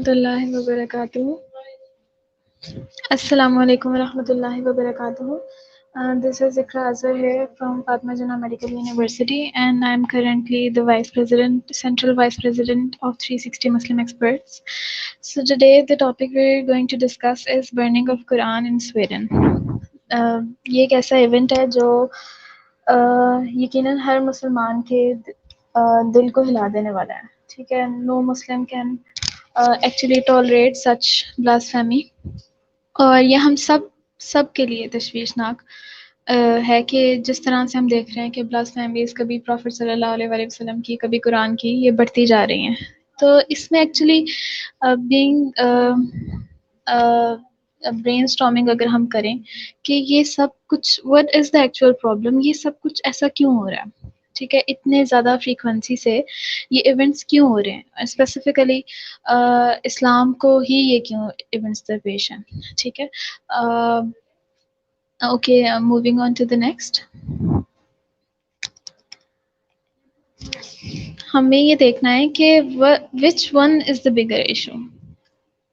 ورحمۃ اللہ وبرکاتہ. السلام علیکم ورحمۃ اللہ وبرکاتہ. This is Ikra Azhar here from Fatma Jinnah Medical University, and I'm currently the Central Vice President of 360 Muslim Experts. So today the topic we're going to discuss is burning of Quran in Sweden. یہ ایک ایسا event ہے جو یقیناً ہر مسلمان کے دل کو ہلا دینے والا ہے. ٹھیک ہے. No Muslim can actually tolerate such blasphemy. اور یہ ہم سب کے لیے تشویشناک ہے کہ جس طرح سے ہم دیکھ رہے ہیں کہ بلاسفیمیز کبھی پروفٹ صلی اللہ علیہ وآلہ وسلم کی، کبھی قرآن کی، یہ بڑھتی جا رہی ہیں. تو اس میں ایکچولی بینگ برین اسٹارمنگ اگر ہم کریں کہ یہ سب کچھ what is the actual problem، یہ سب کچھ ایسا کیوں ہو رہا ہے. ٹھیک ہے. اتنے زیادہ فریکوینسی سے یہ ایونٹس کیوں ہو رہے ہیں، اسپیسیفکلی اسلام کو ہی یہ کیوں ایونٹس درپیش ہیں. ٹھیک ہے. Okay, moving on to the next. ہمیں یہ دیکھنا ہے کہ which one is the bigger issue.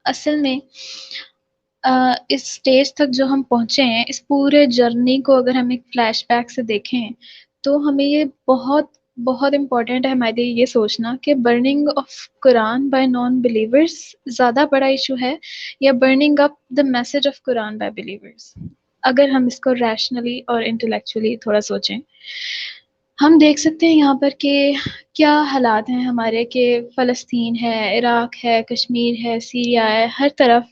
اصل میں اس سٹیج تک جو ہم پہنچے ہیں، اس پورے جرنی کو اگر ہم ایک فلیش بیک سے دیکھیں تو ہمیں یہ بہت بہت امپورٹنٹ ہے ہمارے لیے یہ سوچنا کہ burning of Quran by non believers زیادہ بڑا ایشو ہے یا burning up the message of Quran by believers. اگر ہم اس کو ریشنلی اور انٹلیکچولی تھوڑا سوچیں، ہم دیکھ سکتے ہیں یہاں پر کہ کیا حالات ہیں ہمارے، کہ فلسطین ہے، عراق ہے، کشمیر ہے، سیریا ہے، ہر طرف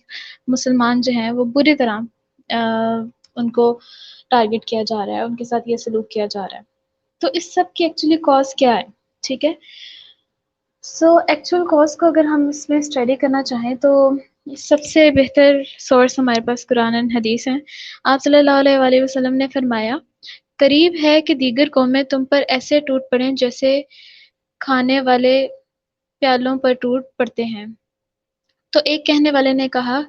مسلمان جو ہیں وہ بری طرح ان کو ٹارگٹ کیا جا رہا ہے، ان کے ساتھ یہ سلوک کیا جا رہا ہے. تو اس سب کی ایکچولی کاز کیا ہے. ٹھیک ہے. سو ایکچوئل کاز کو اگر ہم اس میں اسٹڈی کرنا چاہیں تو سب سے بہتر سورس ہمارے پاس قرآن اور حدیث ہیں. آپ صلی اللہ علیہ وآلہ وسلم نے فرمایا، قریب ہے کہ دیگر قومیں تم پر ایسے ٹوٹ پڑیں جیسے کھانے والے پیالوں پر ٹوٹ پڑتے ہیں. تو ایک کہنے والے نے کہا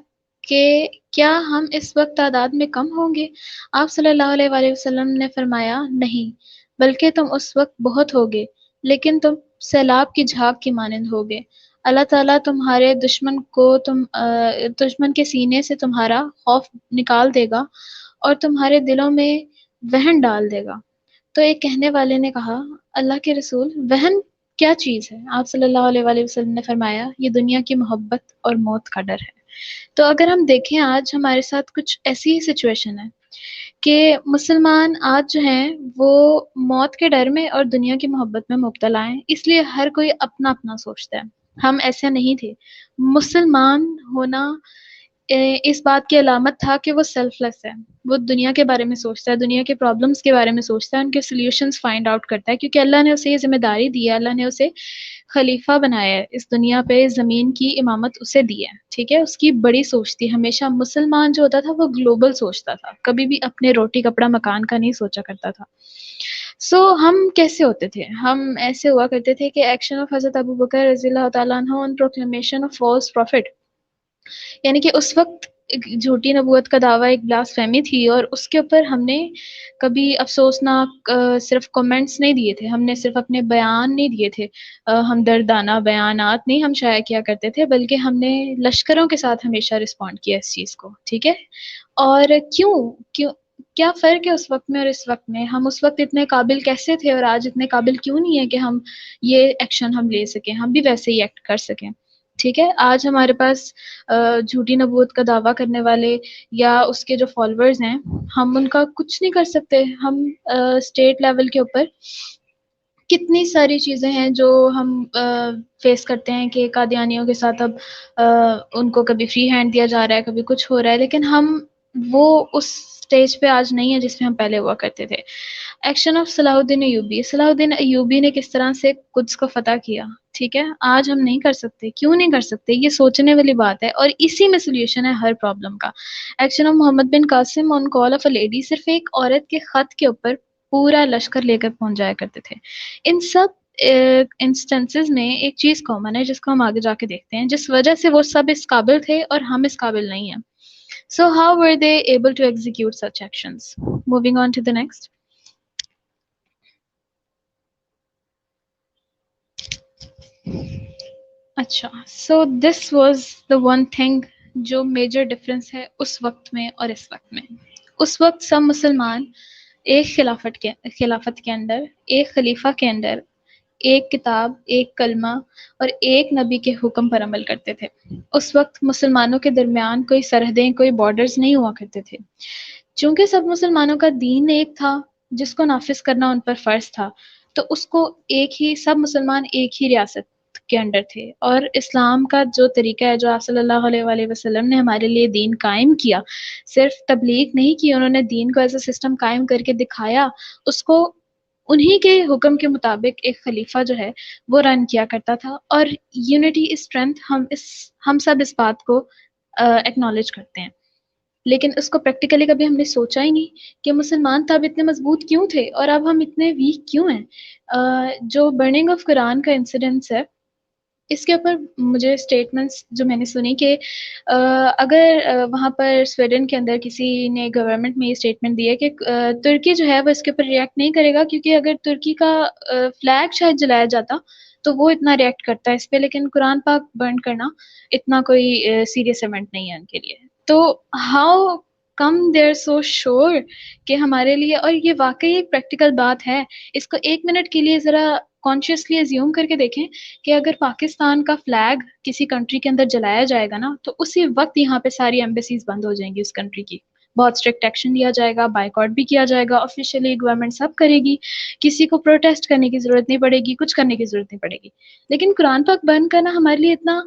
کہ کیا ہم اس وقت تعداد میں کم ہوں گے؟ آپ صلی اللہ علیہ وآلہ وسلم نے فرمایا، نہیں، بلکہ تم اس وقت بہت ہوگے، لیکن تم سیلاب کی جھاگ کی مانند ہوگے. اللہ تعالیٰ تمہارے دشمن کے سینے سے تمہارا خوف نکال دے گا اور تمہارے دلوں میں وہن ڈال دے گا. تو ایک کہنے والے نے کہا، اللہ کے رسول، وہن کیا چیز ہے؟ آپ صلی اللہ علیہ وآلہ وسلم نے فرمایا، یہ دنیا کی محبت اور موت کا ڈر ہے. تو اگر ہم دیکھیں آج ہمارے ساتھ کچھ ایسی ہی سچویشن ہے کہ مسلمان آج جو ہیں وہ موت کے ڈر میں اور دنیا کی محبت میں مبتلا ہیں، اس لیے ہر کوئی اپنا اپنا سوچتا ہے. ہم ایسے نہیں تھے. مسلمان ہونا اس بات کی علامت تھا کہ وہ سیلف لیس ہے، وہ دنیا کے بارے میں سوچتا ہے، دنیا کے پرابلمس کے بارے میں سوچتا ہے، ان کے سلیوشنز فائنڈ آؤٹ کرتا ہے، کیونکہ اللہ نے اسے یہ ذمہ داری دی ہے، اللہ نے اسے خلیفہ بنایا ہے اس دنیا پہ، زمین کی امامت اسے دی ہے. ٹھیک ہے. اس کی بڑی سوچ تھی. ہمیشہ مسلمان جو ہوتا تھا وہ گلوبل سوچتا تھا، کبھی بھی اپنے روٹی کپڑا مکان کا نہیں سوچا کرتا تھا. ہم کیسے ہوتے تھے؟ ہم ایسے ہوا کرتے تھے کہ ایکشن آف حضرت ابوبکر رضی اللہ تعالیٰ عنہ آن پروکلیمیشن آف فالس پروفٹ، یعنی کہ اس وقت ایک جھوٹی نبوت کا دعویٰ ایک بلاسفیمی تھی، اور اس کے اوپر ہم نے کبھی افسوسناک صرف کمنٹس نہیں دیے تھے، ہم نے صرف اپنے بیان نہیں دیے تھے، ہم دردانہ بیانات نہیں ہم شائع کیا کرتے تھے، بلکہ ہم نے لشکروں کے ساتھ ہمیشہ رسپونڈ کیا اس چیز کو. ٹھیک ہے. اور کیوں کیا فرق ہے اس وقت میں اور اس وقت میں؟ ہم اس وقت اتنے قابل کیسے تھے اور آج اتنے قابل کیوں نہیں ہے کہ ہم یہ ایکشن ہم لے سکیں، ہم بھی ویسے ہی ایکٹ کر سکیں. ٹھیک ہے. آج ہمارے پاس جھوٹی نبوت کا دعویٰ کرنے والے یا اس کے جو فالوورز ہیں، ہم ان کا کچھ نہیں کر سکتے. ہم اسٹیٹ لیول کے اوپر کتنی ساری چیزیں ہیں جو ہم فیس کرتے ہیں کہ قادیانیوں کے ساتھ اب ان کو کبھی فری ہینڈ دیا جا رہا ہے، کبھی کچھ ہو رہا ہے، لیکن ہم وہ اس سٹیج پہ آج نہیں ہے جس میں ہم پہلے ہوا کرتے تھے. ایکشن آف صلاح الدین ایوبی. صلاح الدین ایوبی نے کس طرح سے قدس کو فتح کیا. ٹھیک ہے. آج ہم نہیں کر سکتے. کیوں نہیں کر سکتے؟ یہ سوچنے والی بات ہے، اور اسی میں سولوشن ہے ہر پرابلم کا. Action of Muhammad bin Qasim on call of a lady. صرف ایک عورت کے خط کے اوپر پورا لشکر لے کر پہنچ جایا کرتے تھے. ان سب انسٹنسز میں ایک چیز کامن ہے جس کو ہم آگے جا کے دیکھتے ہیں، جس وجہ سے وہ سب اس قابل تھے اور ہم اس قابل نہیں ہیں. So how were they able to execute such actions? Moving on to the next. اچھا، so this was the one thing جو میجر ڈفرینس ہے اس وقت میں اور اس وقت میں. اس وقت سب مسلمان ایک خلافت کے اندر، ایک خلیفہ کے اندر، ایک کتاب، ایک کلمہ اور ایک نبی کے حکم پر عمل کرتے تھے. اس وقت مسلمانوں کے درمیان کوئی سرحدیں، کوئی بارڈرز نہیں ہوا کرتے تھے. چونکہ سب مسلمانوں کا دین ایک تھا جس کو نافذ کرنا ان پر فرض تھا، تو اس کو ایک ہی، سب مسلمان ایک ہی ریاست کے انڈر تھے. اور اسلام کا جو طریقہ ہے، جو آپ صلی اللہ علیہ وآلہ وسلم نے ہمارے لیے دین قائم کیا، صرف تبلیغ نہیں کی، انہوں نے دین کو ایز اے سسٹم قائم کر کے دکھایا. اس کو انہی کے حکم کے مطابق ایک خلیفہ جو ہے وہ رن کیا کرتا تھا. اور یونٹی از اسٹرینتھ، ہم سب اس بات کو ایکنالج کرتے ہیں، لیکن اس کو پریکٹیکلی کبھی ہم نے سوچا ہی نہیں کہ مسلمان تب اتنے مضبوط کیوں تھے اور اب ہم اتنے ویک کیوں ہیں. جو برننگ آف قرآن کا انسیڈنس ہے، اس کے اوپر مجھے اسٹیٹمنٹس جو میں نے سنی کہ اگر وہاں پر سویڈن کے اندر کسی نے گورنمنٹ میں یہ اسٹیٹمنٹ دی ہے کہ ترکی جو ہے وہ اس کے اوپر ریئیکٹ نہیں کرے گا، کیونکہ اگر ترکی کا فلیگ شاید جلایا جاتا تو وہ اتنا ریئیکٹ کرتا ہے اس پہ، لیکن قرآن پاک برن کرنا اتنا کوئی سیریس ایونٹ نہیں ہے ان کے لیے. تو how come they are so شور کہ ہمارے لیے، اور یہ واقعی ایک پریکٹیکل بات ہے. اس کو ایک منٹ کے لیے ذرا کانشیسلی ازیوم کر کے دیکھیں کہ اگر پاکستان کا فلیگ کسی کنٹری کے اندر جلایا جائے گا نا، تو اسی وقت یہاں پہ ساری ایمبیسیز بند ہو جائیں گی اس کنٹری کی. بہت اسٹرکٹ ایکشن لیا جائے گا، بائیکاٹ بھی کیا جائے گا، آفیشیلی گورنمنٹ سب کرے گی، کسی کو پروٹیسٹ کرنے کی ضرورت نہیں پڑے گی، کچھ کرنے کی ضرورت نہیں پڑے گی. لیکن قرآن پاک بند کرنا ہمارے لیے اتنا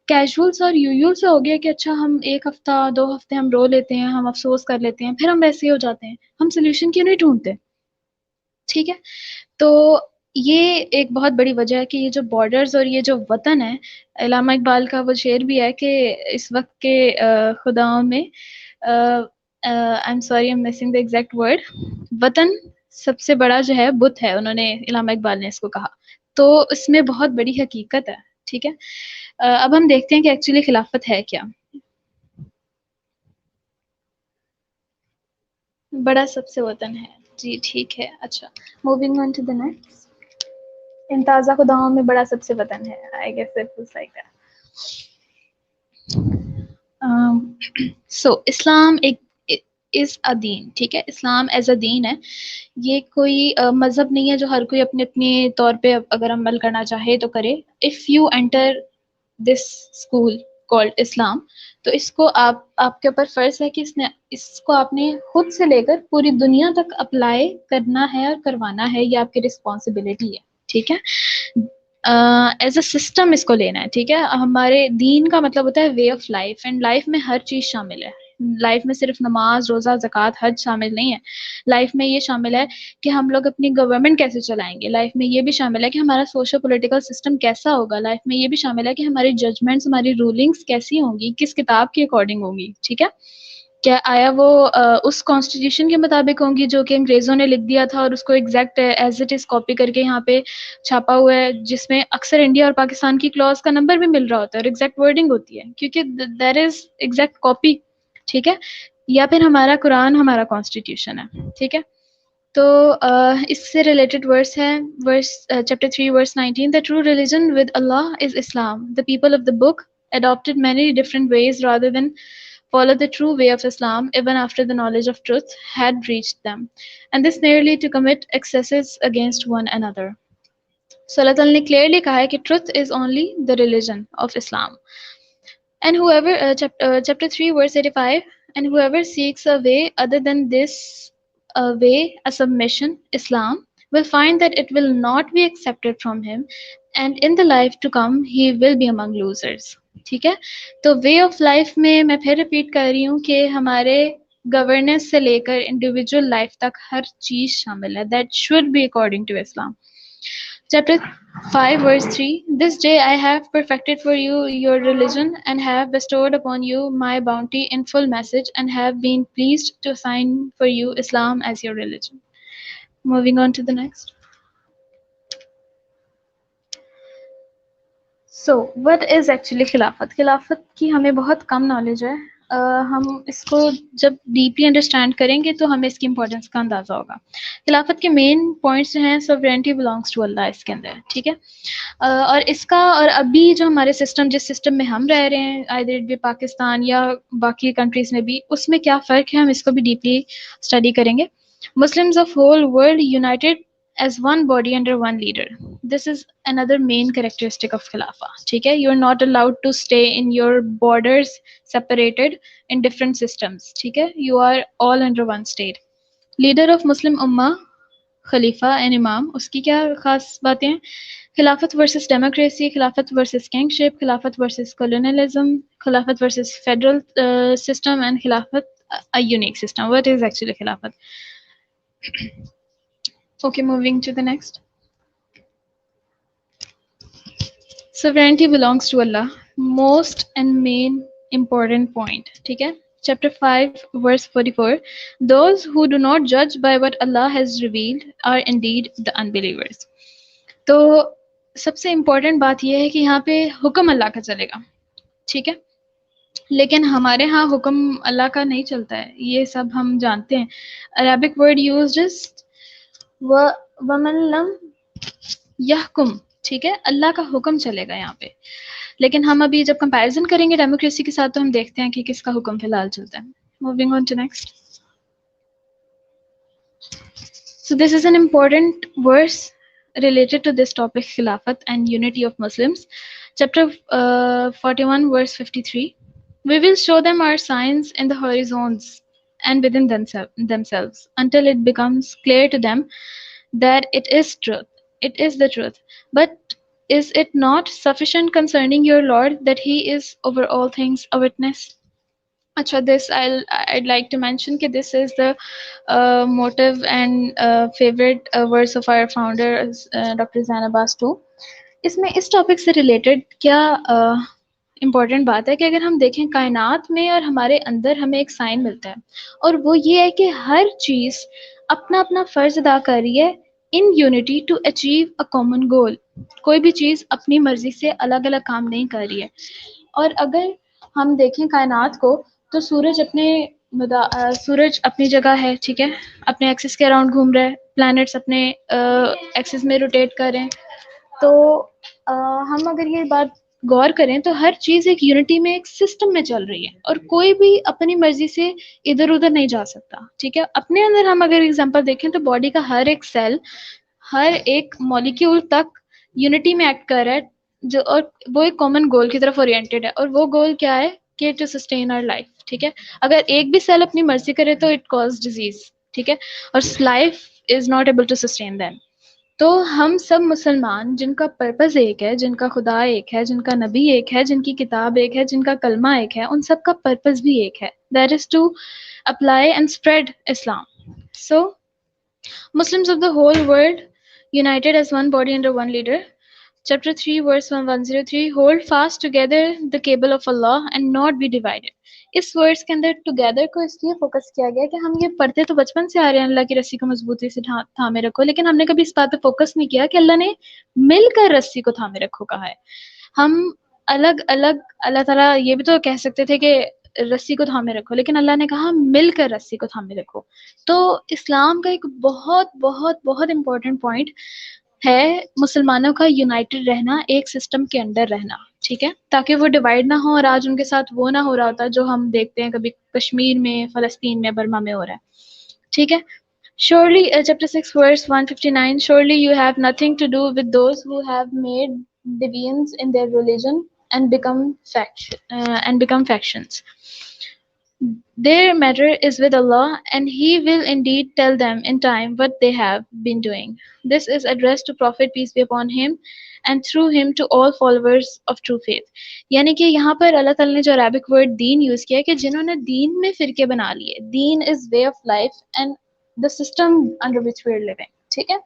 کیجول سا اور یویول سا ہو گیا کہ اچھا ہم ایک ہفتہ 2 ہفتے ہم رو لیتے ہیں، ہم افسوس کر لیتے ہیں، پھر ہم ویسے ہی ہو جاتے ہیں. ہم سولوشن کیوں نہیں ڈھونڈتے؟ ٹھیک ہے. تو یہ ایک بہت بڑی وجہ ہے کہ یہ جو بارڈرز اور یہ جو وطن ہے، علامہ اقبال کا وہ شعر بھی ہے کہ اس وقت کے خداؤں میں، I am sorry, am missing the exact word, وطن سب سے بڑا جو ہے بت ہے، انہوں نے، علامہ اقبال نے اس کو کہا. تو اس میں بہت بڑی حقیقت ہے. ٹھیک ہے. اب ہم دیکھتے ہیں کہ ایکچولی خلافت ہے کیا. بڑا سب سے وطن ہے. جی ٹھیک ہے. اچھا، moving on to the next. ان تازہ خداؤں میں بڑا سب سے وطن ہے. I guess it was like that. So Islam ایک از اے دین. ٹھیک ہے، اسلام ایز اے دین ہے. یہ کوئی مذہب نہیں ہے جو ہر کوئی اپنے اپنے طور پہ اگر عمل کرنا چاہے تو کرے. If you enter this school called Islam, تو اس کو آپ کے اوپر فرض ہے کہ اس کو آپ نے خود سے لے کر پوری دنیا تک اپلائی کرنا ہے اور کروانا ہے. یہ آپ کی رسپانسبلٹی ہے. ٹھیک ہے. ایز اے سسٹم اس کو لینا ہے. ٹھیک ہے. ہمارے دین کا مطلب ہوتا ہے وے آف لائف، اینڈ لائف میں ہر چیز شامل ہے. لائف میں صرف نماز، روزہ، زکوٰۃ، حج شامل نہیں ہے. لائف میں یہ شامل ہے کہ ہم لوگ اپنی گورنمنٹ کیسے چلائیں گے. لائف میں یہ بھی شامل ہے کہ ہمارا سوشل پولیٹیکل سسٹم کیسا ہوگا. لائف میں یہ بھی شامل ہے کہ ہماری ججمنٹس، ہماری رولنگس کیسی ہوں گی، کس کتاب کے اکارڈنگ ہوں گی. ٹھیک ہے. کیا آیا وہ اس کانسٹیٹیوشن کے مطابق ہوں گی جو کہ انگریزوں نے لکھ دیا تھا اور اس کو exact as it is copy کر کے یہاں پہ چھاپا ہوا ہے، جس میں اکثر انڈیا اور پاکستان کی کلوز کا نمبر بھی مل رہا ہوتا ہے اور ایگزیکٹ ورڈنگ ہوتی ہے، کیونکہ دیر از ایگزیکٹ کاپی. ٹھیک ہے. یا پھر ہمارا قرآن ہمارا کانسٹیٹیوشن ہے. ٹھیک ہے. تو اس سے ریلیٹڈ ورس ہے، ورس chapter 3 verse 19. The true religion with Allah is Islam. The people of the book adopted many different ways rather than follow the true way of Islam even after the knowledge of truth had reached them, and this nearly to commit excesses against one another. So Allah Ta'ala نے clearly کہا ہے کہ truth is only the religion of Islam. And whoever, chapter 3, verse 85, and whoever seeks a way other than this way, a submission, Islam, will find that it will not be accepted from him, and in the life to come, he will be among losers. ٹھیک ہے. تو وے of life میں پھر repeat کر رہی ہوں کہ ہمارے گورننس سے لے کر انڈیویجول لائف تک ہر چیز شامل ہے. That should be according to Islam. Chapter 5 verse 3. This day I have perfected for you your religion and have bestowed upon you my bounty in full message and have been pleased to assign for you Islam as your religion. Moving on to the next. So what is actually خلافت؟ خلافت کی ہمیں بہت کم knowledge ہے. ہم اس کو جب deeply understand کریں گے تو ہمیں اس کی امپورٹنس کا اندازہ ہوگا. خلافت کے مین پوائنٹس جو ہیں سوورینٹی بلانگس ٹو اللہ اس کے اندر, ٹھیک ہے. اور اس کا اور ابھی جو ہمارے سسٹم جس سسٹم میں ہم رہ رہے ہیں آئدر اٹ بی پاکستان یا باقی کنٹریز میں بھی, اس میں کیا فرق ہے ہم اس کو بھی ڈیپلی اسٹڈی کریں گے. Muslims of whole world united as one body under one leader. This is another main characteristic of Khilafah. ٹھیک ہے, you are not allowed to stay in your borders separated in different systems. ٹھیک ہے, you are all under one state. Leader of Muslim Ummah, خلیفہ and امام, اس کی کیا خاص باتیں ہیں؟ خلافت ورسز ڈیموکریسی, خلافت ورسز کنگشپ, خلافت ورسز colonialism, خلافت ورسز فیڈرل سسٹم, اینڈ خلافت a unique system. What is actually خلافت? Okay, moving to the next. Sovereignty belongs to Allah. Most and main important point. ٹھیک ہے. Chapter 5, verse 44. Those who do not judge by what Allah has revealed are indeed the unbelievers. تو سب سے important بات یہ ہے کہ یہاں پہ حکم اللہ کا چلے گا, ٹھیک ہے, لیکن ہمارے ہاں حکم اللہ کا نہیں چلتا ہے, یہ سب ہم جانتے ہیں. عربک ورڈ یوزڈ از وَمَن لَمْ يَحْكُمْ, ٹھیک ہے, اللہ کا حکم چلے گا یہاں پہ. لیکن ہم ابھی جب کمپیریزن کریں گے ڈیموکریسی کے ساتھ تو ہم دیکھتے ہیں کہ کس کا حکم فی الحال چلتا ہے. Moving on to next. So this is an important verse related to this topic, Khilafat and unity of Muslims. Chapter 41, verse 53. We will show them our signs in the horizons and within themselves until it becomes clear to them that it is truth. It is the truth. But is it not sufficient concerning your Lord that He is over all things a witness? Achha, this I'd like to mention that this is the motive and favorite verse of our founder, Dr. Zain Abbas too. اس میں اس topic سے related کیا important بات ہے کہ اگر ہم دیکھیں کائنات میں اور ہمارے اندر ہمیں ایک سائن ملتا ہے, اور وہ یہ ہے کہ ہر چیز اپنا اپنا فرض ادا کر رہی ہے in unity to achieve a common goal. کوئی بھی چیز اپنی مرضی سے الگ الگ کام نہیں کر رہی ہے. اور اگر ہم دیکھیں کائنات کو تو سورج اپنی جگہ ہے, ٹھیک ہے, اپنے ایکسس کے اراؤنڈ گھوم رہا ہے, پلانٹس اپنے ایکسس میں روٹیٹ کر رہے ہیں. تو ہم اگر یہ بات غور کریں تو ہر چیز ایک یونٹی میں ایک سسٹم میں چل رہی ہے, اور کوئی بھی اپنی مرضی سے ادھر ادھر نہیں جا سکتا, ٹھیک ہے. اپنے اندر ہم اگر اگزامپل دیکھیں تو باڈی کا ہر ایک سیل, ہر ایک مالیکیول تک یونٹی میں ایکٹ کر رہا ہے, جو اور وہ ایک کامن گول کی طرف اورینٹیڈ ہے, اور وہ گول کیا ہے کہ ٹو سسٹین آور لائف, ٹھیک ہے. اگر ایک بھی سیل اپنی مرضی کرے تو اٹ کاز ڈیزیز, ٹھیک ہے, اور life is not able to sustain them. تو ہم سب مسلمان جن کا پرپز ایک ہے, جن کا خدا ایک ہے, جن کا نبی ایک ہے, جن کی کتاب ایک ہے, جن کا کلمہ ایک ہے, ان سب کا پرپز بھی ایک ہے, that is to apply and spread Islam. So Muslims of the whole world united as one body under one leader. Chapter 3, verse 103. Hold fast together the cable of Allah and not be divided. اس words کے اندر together کو اس لیے focus کیا گیا کہ ہم یہ پڑھتے تو بچپن سے آ رہے ہیں اللہ کی رسی کو مضبوطی سے تھامے رکھو, لیکن ہم نے کبھی اس بات پہ فوکس نہیں کیا کہ اللہ نے مل کر رسی کو تھامے رکھو کہا ہے. ہم الگ الگ, اللہ تعالیٰ یہ بھی تو کہہ سکتے تھے کہ رسی کو تھامے رکھو, لیکن اللہ نے کہا مل کر رسی کو تھامے رکھو. تو اسلام کا ایک بہت بہت بہت امپورٹنٹ پوائنٹ ہے مسلمانوں کا یونائٹڈ رہنا, ایک سسٹم کے اندر رہنا, ٹھیک ہے, تاکہ وہ ڈیوائڈ نہ ہو. اور آج ان کے ساتھ وہ نہ ہو رہا ہوتا جو ہم دیکھتے ہیں کبھی کشمیر میں, فلسطین میں, برما میں ہو رہا ہے, ٹھیک ہے. Surely, chapter 6, verse 159, surely you have nothing to do with those who have made deviance in their religion and become factions. Their matter is with Allah, and He will indeed tell them in time what they have been doing. This is addressed to Prophet, peace be upon him, and through him to all followers of true faith. یعنی کہ یہاں پر اللہ تعالیٰ نے جو Arabic word then use کیا ہے کہ جنہوں نے دین میں فرقے بنا لیے, دین is way of life and the system under which we are living, ٹھیک ہے,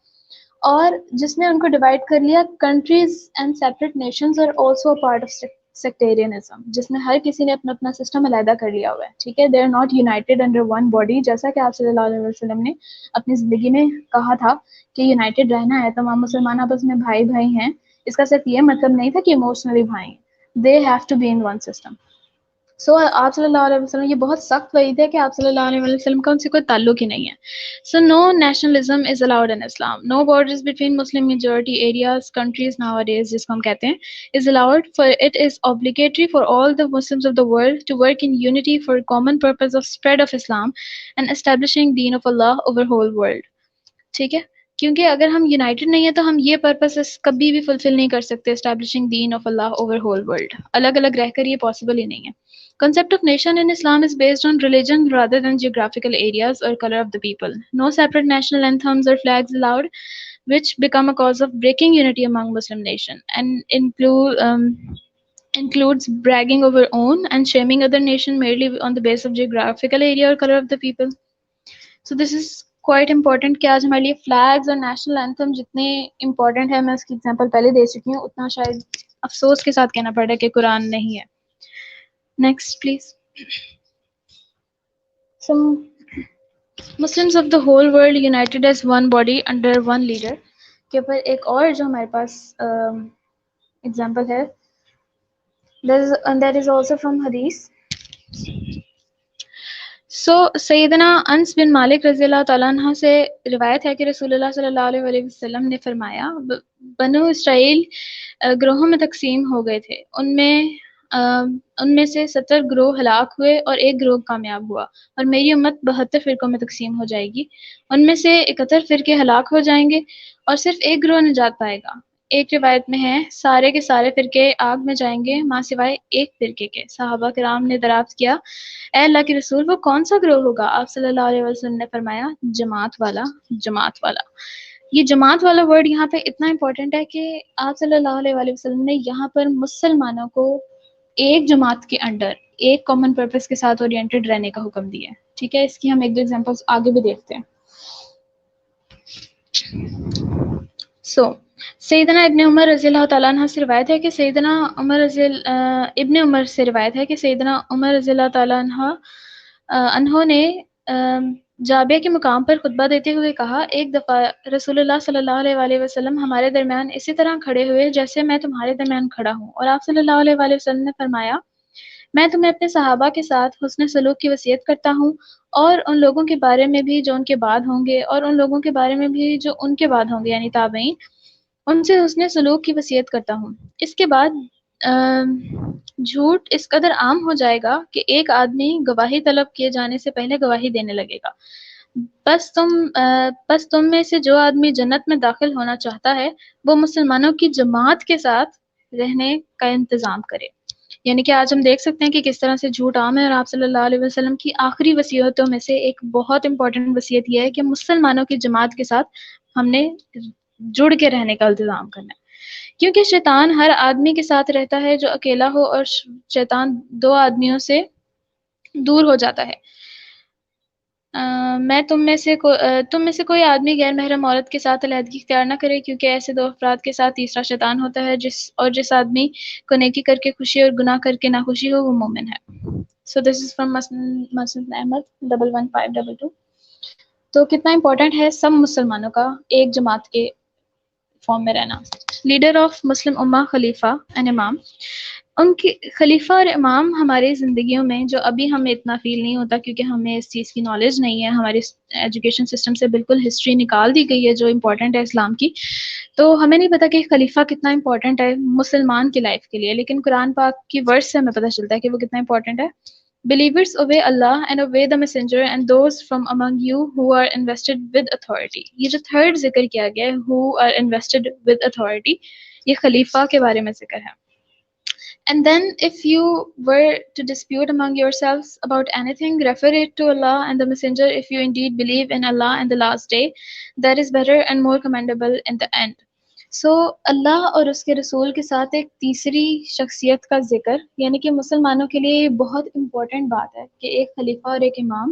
اور جس نے ان کو ڈیوائڈ کر لیا. Countries and separate nations are also part of sectarianism, جس میں ہر کسی نے اپنا اپنا سسٹم علیحدہ کر لیا ہوا ہے, ٹھیک ہے. They are not united under one body, جیسا کہ آپ صلی اللہ علیہ وسلم نے اپنی زندگی میں کہا تھا کہ یونائٹیڈ رہنا ہے, تمام مسلمان آپس میں بھائی بھائی ہیں. اس کا صرف یہ مطلب نہیں تھا کہ ایموشنلی بھائی ہیں, they have to be in one system. So آپ صلی اللہ علیہ وسلم، یہ بہت سخت وعید ہے کہ آپ صلی اللہ علیہ وسلم کا ان سے کوئی تعلق ہی نہیں ہے. So no nationalism is allowed in Islam. No borders between Muslim majority areas countries nowadays, جس کو ہم کہتے ہیں، is allowed for it is obligatory for all the Muslims of the world to work in unity for common purpose of spread of Islam and establishing deen of Allah over whole world. ٹھیک ہے، کیونکہ اگر ہم United نہیں ہیں تو ہم یہ پرپسز کبھی بھی فلفل نہیں کر سکتے، اسٹیبلشنگ دین of Allah over whole world. الگ الگ رہ کر یہ پاسبل ہی نہیں ہے. Concept of nation in Islam is based on religion rather than geographical areas or color of the people. No separate national anthems or flags allowed, which become a cause of breaking unity among Muslim nation and includes bragging over own and shaming other nation merely on the basis of geographical area or color of the people. So this is quite important کہ آج ہمارے لیے flags اور national anthem جتنے important ہے، میں اس کی example پہلے دے چکی ہوں، اتنا شاید افسوس کے ساتھ کہنا پڑ رہا ہے کہ قرآن نہیں ہے. Next please. Some Muslims of the whole world United as one body under one leader کے اوپر ایک اور جو ہمارے پاس ایگزامپل ہے، دیٹ از آلسو فرام حدیث. سو سیدنا انس بن مالک رضی اللہ تعالیٰ عنہ سے روایت ہے کہ رسول اللہ صلی اللہ علیہ وسلم نے فرمایا، بنو اسرائیل گروہوں میں تقسیم ہو گئے تھے، ان میں سے 70 گروہ ہلاک ہوئے اور ایک گروہ کامیاب ہوا، اور میری امت 72 فرقوں میں تقسیم ہو جائے گی. ان میں سے 71 فرقے ہلاک ہو جائیں گے اور صرف ایک گروہ نجات پائے گا. ایک روایت میں ہے سارے کے سارے فرقے آگ میں جائیں گے ماں سوائے ایک فرقے کے. صحابہ کرام نے دریافت کیا، اے اللہ کے رسول، وہ کون سا گروہ ہوگا؟ آپ صلی اللہ علیہ وسلم نے فرمایا، جماعت والا. جماعت والا، یہ جماعت والا ورڈ یہاں پہ اتنا امپورٹنٹ ہے کہ آپ صلی اللہ علیہ وسلم نے یہاں پر مسلمانوں کو ایک جماعت کے انڈر ایک کامن پرپس کے ساتھ اورینٹڈ رہنے کا حکم دیا ہے. ٹھیک ہے، اس کی ہم ایک دو ایگزامپلس آگے بھی دیکھتے ہیں. سو سیدنا ابن عمر رضی اللہ تعالیٰ عنہ سے روایت ہے کہ سیدنا ابن عمر سے روایت ہے کہ سیدنا عمر رضی اللہ تعالیٰ انہوں نے جابیہ کے مقام پر خطبہ دیتے ہوئے کہا، ایک دفعہ رسول اللہ صلی اللہ علیہ وسلم ہمارے درمیان اسی طرح کھڑے ہوئے جیسے میں تمہارے درمیان کھڑا ہوں، اور آپ صلی اللہ علیہ وسلم نے فرمایا، میں تمہیں اپنے صحابہ کے ساتھ حسن سلوک کی وصیت کرتا ہوں، اور ان لوگوں کے بارے میں بھی جو ان کے بعد ہوں گے، اور ان لوگوں کے بارے میں بھی جو ان کے بعد ہوں گے، یعنی تابعین، ان سے حسن سلوک کی وصیت کرتا ہوں. اس کے بعد جھوٹ اس قدر عام ہو جائے گا کہ ایک آدمی گواہی طلب کیے جانے سے پہلے گواہی دینے لگے گا. بس تم میں سے جو آدمی جنت میں داخل ہونا چاہتا ہے وہ مسلمانوں کی جماعت کے ساتھ رہنے کا انتظام کرے. یعنی کہ آج ہم دیکھ سکتے ہیں کہ کس طرح سے جھوٹ عام ہے، اور آپ صلی اللہ علیہ وسلم کی آخری وصیتوں میں سے ایک بہت امپورٹنٹ وصیت یہ ہے کہ مسلمانوں کی جماعت کے ساتھ ہم نے جڑ کے رہنے کا التزام کرنا ہے. کیونکہ شیطان ہر آدمی کے ساتھ رہتا ہے جو اکیلا ہو، اور شیطان دو آدمیوں سے دور ہو جاتا ہے. تم میں سے کوئی آدمی غیر محرم عورت کے ساتھ علیحدگی اختیار نہ کرے، کیونکہ ایسے دو افراد کے ساتھ تیسرا شیطان ہوتا ہے، جس آدمی کو نیکی کر کے خوشی اور گناہ کر کے ناخوشی ہو وہ مومن ہے. سو دس از فرام مسند احمد 11522. تو کتنا امپورٹنٹ ہے سب مسلمانوں کا ایک جماعت کے فارم میں رہنا. لیڈر آف مسلم امہ، خلیفہ اینڈ امام. ان کی خلیفہ اور امام ہماری زندگیوں میں جو ابھی ہمیں اتنا فیل نہیں ہوتا کیونکہ ہمیں اس چیز کی نالج نہیں ہے، ہماری ایجوکیشن سسٹم سے بالکل ہسٹری نکال دی گئی ہے جو امپورٹنٹ ہے اسلام کی، تو ہمیں نہیں پتا کہ خلیفہ کتنا امپورٹنٹ ہے مسلمان کی لائف کے لیے. لیکن قرآن پاک کی ورڈ سے ہمیں پتہ چلتا ہے کہ وہ کتنا امپورٹنٹ ہے. Believers obey Allah and obey the messenger and those from among you who are invested with authority. یہ جو تھرڈ ذکر کیا گیا ہے who are invested with authority، یہ خلیفہ کے بارے میں ذکر ہے. And then if you were to dispute among yourselves about anything, refer it to Allah and the messenger if you indeed believe in Allah and the last day. That is better and more commendable in the end. سو اللہ اور اس کے رسول کے ساتھ ایک تیسری شخصیت کا ذکر، یعنی کہ مسلمانوں کے لیے یہ بہت امپورٹنٹ بات ہے کہ ایک خلیفہ اور ایک امام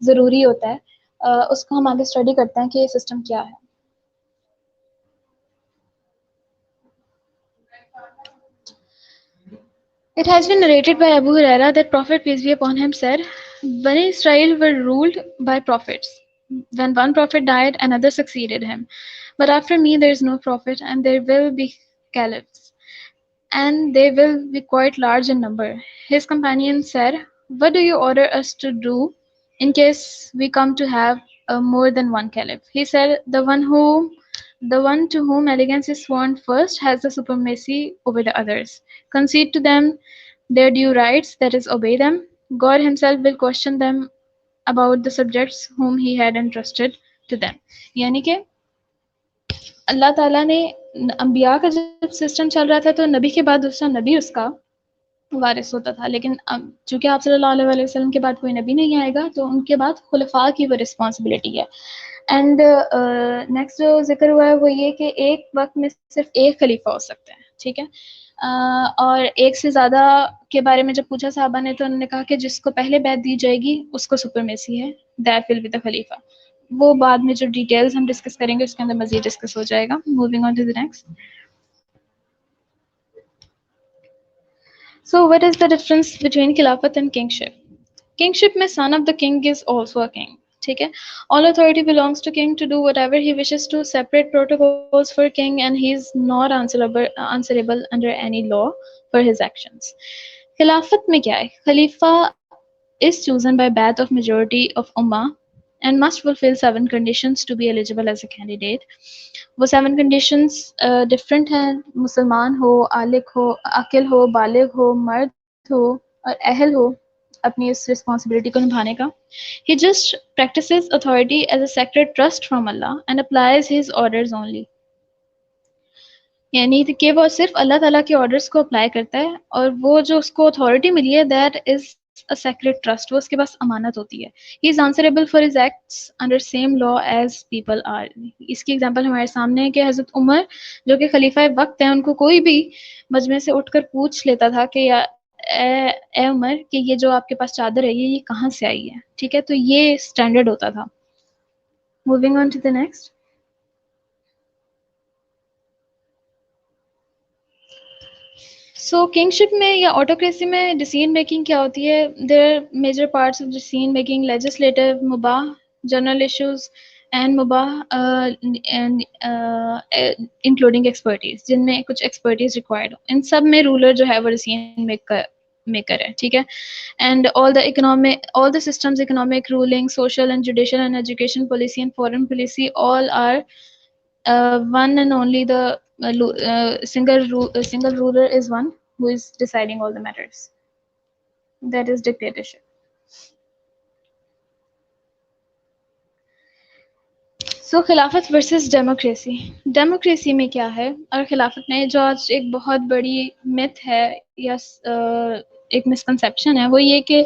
ضروری ہوتا ہے. اس کو ہم آگے اسٹڈی کرتے ہیں کہ یہ سسٹم کیا ہے. It has been narrated by Abu Huraira that Prophet, peace be upon him, said, Bani Israel were ruled by prophets. When one prophet died, another succeeded him. But after me there is no prophet, and there will be caliphs. and they will be quite large in number. His companions said, "What do you order us to do in case we come to have more than one caliph?" He said, the one to whom elegance is sworn first has the supremacy over the others. Concede to them their due rights, that is, obey them. God himself will question them about the subjects whom he had entrusted to them. یعنی کہ اللہ تعالیٰ نے انبیاء کا جب system چل رہا تھا تو نبی کے بعد دوسرا نبی اس کا وارث ہوتا تھا، لیکن اب چونکہ آپ صلی اللہ علیہ وسلم کے بعد کوئی نبی نہیں آئے گا تو ان کے بعد خلفاء کی وہ رسپانسبلٹی ہے. اینڈ نیکسٹ جو ذکر ہوا ہے وہ یہ کہ ایک وقت میں صرف ایک خلیفہ ہو سکتا ہے، ٹھیک ہے. اور ایک سے زیادہ کے بارے میں جب پوچھا صحابہ نے تو انہوں نے کہا کہ جس کو پہلے بیعت دی جائے گی اس کو سپرمیسی ہے، دیٹ ول بی دا خلیفہ. وہ بعد میں جو ڈیٹیلز ہم ڈسکس کریں گے اس کے اندر مزید ڈسکس ہو جائے گا. Moving on to the next. So what is the difference between khilafat and kingship? Kingship میں son of the king is also a king. ٹھیک ہے. All authority belongs to king to do whatever he wishes to. Separate protocols for king and he is not answerable under any law for his actions. خلافت میں کیا ہے؟ خلیفہ is chosen by Bai'at of majority of Ummah and must fulfill 7 conditions to be eligible as a candidate. وہ 7 conditions different ہیں. مسلمان ہو، عاقل ہو، بالغ ہو، مرد ہو اور اہل ہو اپنی اس رسپانسبلٹی کو نبھانے کا. He just practices authority as a sacred trust from Allah and applies his orders only. یعنی کہ وہ صرف اللہ تعالیٰ کے آرڈرس کو اپلائی کرتا ہے اور وہ جو اس کو اتھارٹی ملی ہے that is a sacred trust، وہ اس کے پاس امانت ہوتی ہے. He is answerable for his acts under same law as people are. اس کی ایگزامپل ہمارے سامنے ہے کہ حضرت عمر جو کہ خلیفہ وقت ہیں، ان کو کوئی بھی مجمع سے اٹھ کر پوچھ لیتا تھا کہ اے عمر کہ یہ جو آپ کے پاس چادر ہے یہ کہاں سے آئی ہے، ٹھیک ہے. تو یہ اسٹینڈرڈ ہوتا تھا. Moving on to the next. So kingship میں یا آٹوکریسی میں ڈیسیژن میکنگ کیا ہوتی ہے؟ There are major parts of decision making: legislative, مباح، جنرل ایشوز اینڈ مباح انکلوڈنگ ایکسپرٹیز، جن میں کچھ ایکسپرٹیز ریکوائرڈ ہو. ان سب میں رولر جو ہے وہ ڈیسیژن میکر ہے، ٹھیک ہے. And all the systems, economic, ruling, social and judicial and education policy and foreign policy, all are one and only the single ruler is one who is deciding all the matters. That is dictatorship. So خلافت versus democracy. Democracy میں کیا ہے اور خلافت میں جو آج ایک بہت بڑی myth ہے یا ایک مسکنسیپشن ہے وہ یہ کہ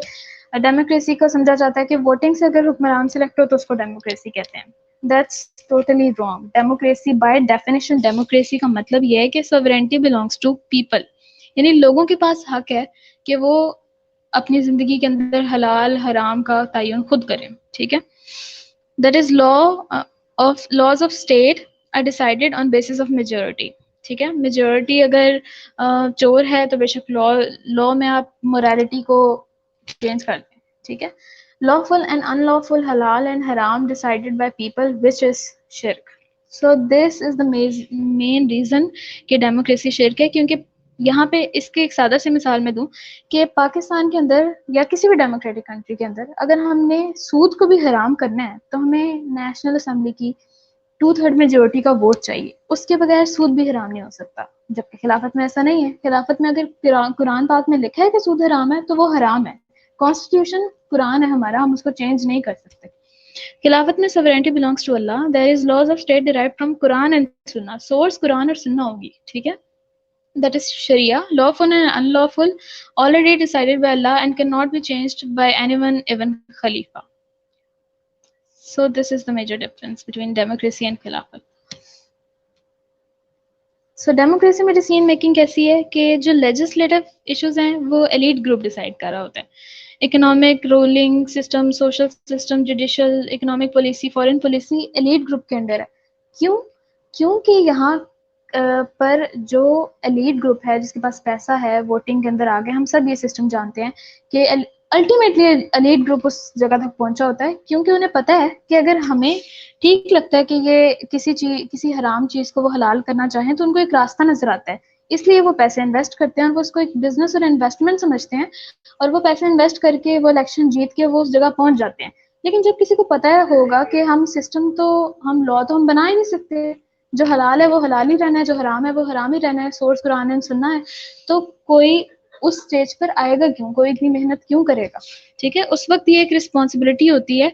ڈیموکریسی کو سمجھا جاتا ہے کہ ووٹنگ سے اگر حکمران سلیکٹ ہو تو اس کو ڈیموکریسی کہتے ہیں. That's totally wrong. Democracy by definition democracy کا مطلب یہ ہے کہ sovereignty belongs to people. یعنی لوگوں کے پاس حق ہے کہ وہ اپنی زندگی کے اندر حلال حرام کا تعین خود کریں، ٹھیک ہے. That is laws of state are decided on basis of majority. ٹھیک ہے. میجورٹی اگر چور ہے تو بے شک لا میں آپ morality کو چینج کر دیں، ٹھیک ہے. lawful and unlawful, halal and haram decided by people, which is shirk. So this is the main reason کہ ڈیموکریسی شرک ہے. کیونکہ یہاں پہ اس کی ایک سادہ سی مثال میں دوں کہ پاکستان کے اندر یا کسی بھی ڈیموکریٹک کنٹری کے اندر اگر ہم نے سود کو بھی حرام کرنا ہے تو ہمیں نیشنل اسمبلی کی 2/3 میجورٹی کا ووٹ چاہیے. اس کے بغیر سود بھی حرام نہیں ہو سکتا. جبکہ خلافت میں ایسا نہیں ہے. خلافت میں اگر قرآن پاک میں لکھا ہے کہ سود حرام ہے تو وہ حرام ہے. کانسٹیٹیوشن قرآن ہے ہمارا، ہم اس کو چینج نہیں کر سکتے. خلافت میں sovereignty belongs to Allah. There is laws of state derived from Quran and Sunnah. Source قرآن اور سنہ ہوگی، ٹھیک ہے. That is Sharia, lawful and unlawful, already decided by Allah and cannot be changed by anyone, even Khalifa. So this is the major difference between democracy and Khilafat. So democracy میں decision making کیسی ہے کہ جو legislative issues ہیں وہ elite group decide کر رہا ہوتا ہے. Economic, ruling system, social system, judicial, economic policy, foreign policy elite group کے انڈر ہے. کیونکہ یہاں پر جو ایلیٹ گروپ ہے جس کے پاس پیسہ ہے ووٹنگ کے اندر آگے، ہم سب یہ سسٹم جانتے ہیں کہ الٹیمیٹلی ایلیٹ گروپ اس جگہ تک پہنچا ہوتا ہے کیونکہ انہیں پتہ ہے کہ اگر ہمیں ٹھیک لگتا ہے کہ یہ کسی حرام چیز کو وہ حلال کرنا چاہیں تو ان کو ایک راستہ نظر آتا ہے اس لیے وہ پیسے انویسٹ کرتے ہیں اور وہ اس کو ایک بزنس اور انویسٹمنٹ سمجھتے ہیں، اور وہ پیسے انویسٹ کر کے وہ الیکشن جیت کے وہ اس جگہ پہنچ جاتے ہیں. لیکن جب کسی کو پتہ ہوگا کہ ہم سسٹم تو ہم لا تو ہم بنا ہی نہیں سکتے، جو حلال ہے وہ حلال ہی رہنا ہے، جو حرام ہے وہ حرام ہی رہنا ہے، سورس قرآن اینڈ سننا ہے، تو کوئی اس سٹیج پر آئے گا کیوں، کوئی اتنی محنت کیوں کرے گا؟ ٹھیک ہے، اس وقت یہ ایک رسپانسبلٹی ہوتی ہے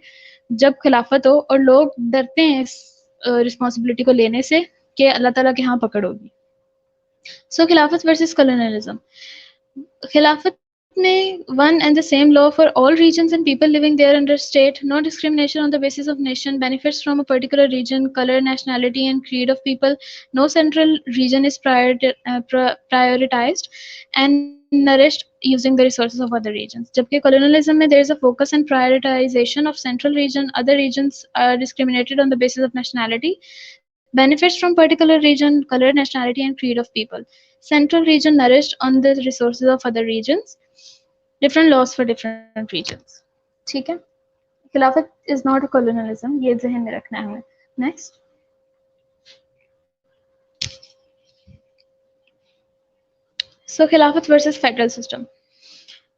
جب خلافت ہو، اور لوگ ڈرتے ہیں اس رسپانسبلٹی کو لینے سے کہ اللہ تعالیٰ کے ہاں پکڑ ہوگی. سو خلافت ورسز کولونیلزم. خلافت میں one and the same law for all regions and people living there under state, no discrimination on the basis of nation, benefits from a particular region, color, nationality and creed of people, no central region is prioritized and nourished using the resources of other regions. جبکہ colonialism میں there is a focus and prioritization of central region, other regions are discriminated on the basis of nationality, benefits from particular region, color, nationality and creed of people. Central region nourished on the resources of other regions. Different laws for different regions. ٹھیک ہے، خلافت is not a colonialism، یہ ذہن میں رکھنا ہے ہمیں. Next. So خلافت versus federal system.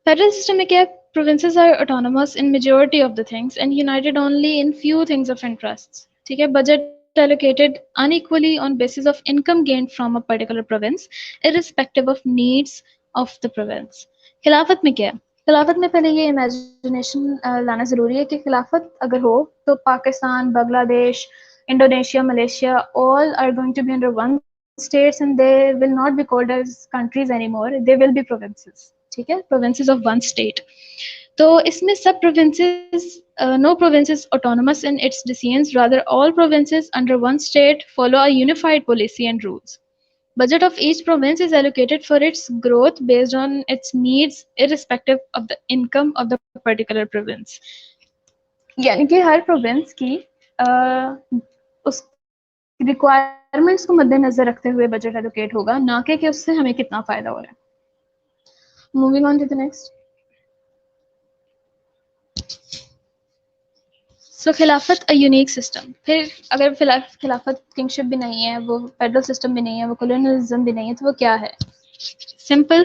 Federal system میں کیا ہے؟ provinces are autonomous in majority of the things and united only in few things of interests. ٹھیک ہے، budget allocated unequally on basis of income gained from a particular province irrespective of needs of the province. خلافت میں کیا ہے؟ خلافت میں پہلے یہ امیجنیشن لانا ضروری ہے کہ خلافت اگر ہو تو Pakistan, Bangladesh, Indonesia, Malaysia all are going to be under one states and they will not be called as countries anymore, they will be provinces. ٹھیک ہے، provinces of one state. تو اس میں سب provinces no province is autonomous in its decisions, rather all provinces under one state follow a unified policy and rules. Budget of each province is allocated for its growth based on its needs irrespective of the income of the particular province. یعنی کہ ہر province کی اس requirements کو مد نظر رکھتے ہوئے budget allocate ہوگا، نہ کہ اس سے ہمیں کتنا فائدہ ہو رہا ہے. Moving on to the next. So خلافت اے یونیک سسٹم. پھر اگر خلافت کنگشپ بھی نہیں ہے، وہ فیڈرل سسٹم بھی نہیں ہے، وہ کولونیلزم بھی نہیں ہے، تو وہ کیا ہے؟ سمپل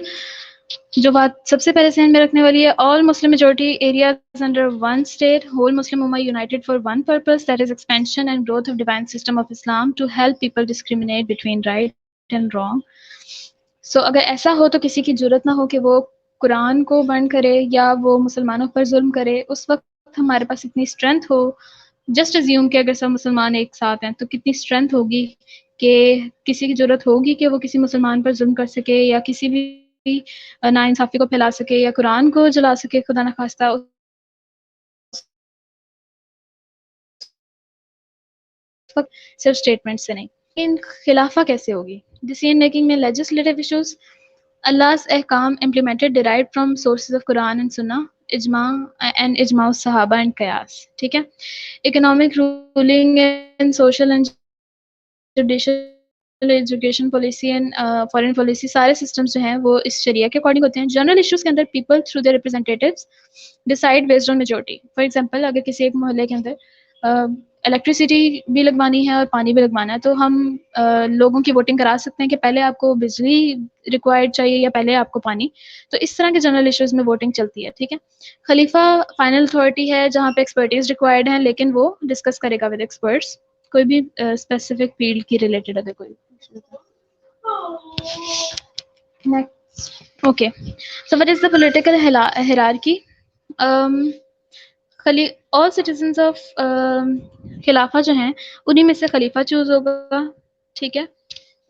جو بات سب سے پہلے ذہن میں رکھنے والی ہے، all Muslim majority areas under one state, whole Muslim Ummah united for one purpose, that is expansion and growth of divine system of Islam to help people discriminate between right and wrong. So اگر ایسا ہو تو کسی کی جرت نہ ہو کہ وہ قرآن کو بند کرے یا وہ مسلمانوں پر ظلم کرے. اس وقت ہمارے پاس اتنی اسٹرینتھ ہو، جسٹ ازیوم کہ اگر سب مسلمان ایک ساتھ ہیں تو کتنی اسٹرینتھ ہوگی کہ کسی کی ضرورت ہوگی کہ وہ کسی مسلمان پر ظلم کر سکے یا کسی بھی نا انصافی کو پھیلا سکے یا قرآن کو جلا سکے، خدا نخواستہ. صرف اسٹیٹمنٹ سے نہیں. لیکن خلافہ کیسے ہوگی؟ ڈیسیژن میکنگ میں لیجسلیٹو ایشوز، Allah's احکام implemented derived from sources of Quran and Sunnah, اجماع الصحابہ and قیاس. ٹھیک ہے، economic ruling and social and judicial education policy and foreign policy, سارے سسٹمز جو ہیں وہ اس شریعہ کے اکارڈنگ ہوتے ہیں. جنرل ایشوز کے اندر people through their representatives decide based on majority. For example اگر کسی ایک محلے کے اندر الیکٹریسٹی بھی لگوانی ہے اور پانی بھی لگوانا ہے تو ہم لوگوں کی ووٹنگ کرا سکتے ہیں کہ پہلے آپ کو بجلی ریکوائرڈ چاہیے یا پہلے آپ کو پانی. تو اس طرح کے جنرل ایشوز میں ووٹنگ چلتی ہے. ٹھیک ہے، خلیفہ فائنل اتھارٹی ہے جہاں پہ ایکسپرٹیز ریکوائرڈ ہیں، لیکن وہ ڈسکس کرے گا ود ایکسپرٹس کوئی بھی اسپیسیفک فیلڈ کی ریلیٹڈ اگر کوئی. Okay, so what is the political hierarchy. all citizens of خلافہ جو ہیں انہی میں سے خلیفہ چوز ہوگا. ٹھیک ہے،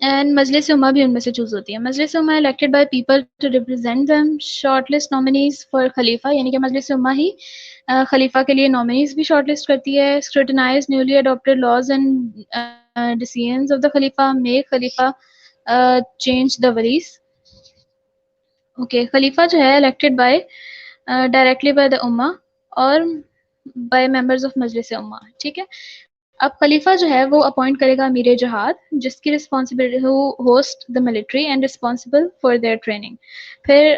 اینڈ مجلس امہ بھی ان میں سے چوز ہوتی ہے. مجلس امہ elected by people to represent them. short list nominees for خلیفہ، یعنی کہ مجلس امہ ہی خلیفہ کے لیے نامینیز بھی شارٹ لسٹ کرتی ہے. scrutinize newly adopted laws and decisions of the خلیفہ. make خلیفہ change the walis. اوکے، خلیفہ جو ہے elected by directly by the امہ اور بائی ممبرز آف مجلس امہ. ٹھیک ہے، اب خلیفہ جو ہے وہ اپوائنٹ کرے گا امیر جہاد، جس کی responsibility host the military and responsible for their training. پھر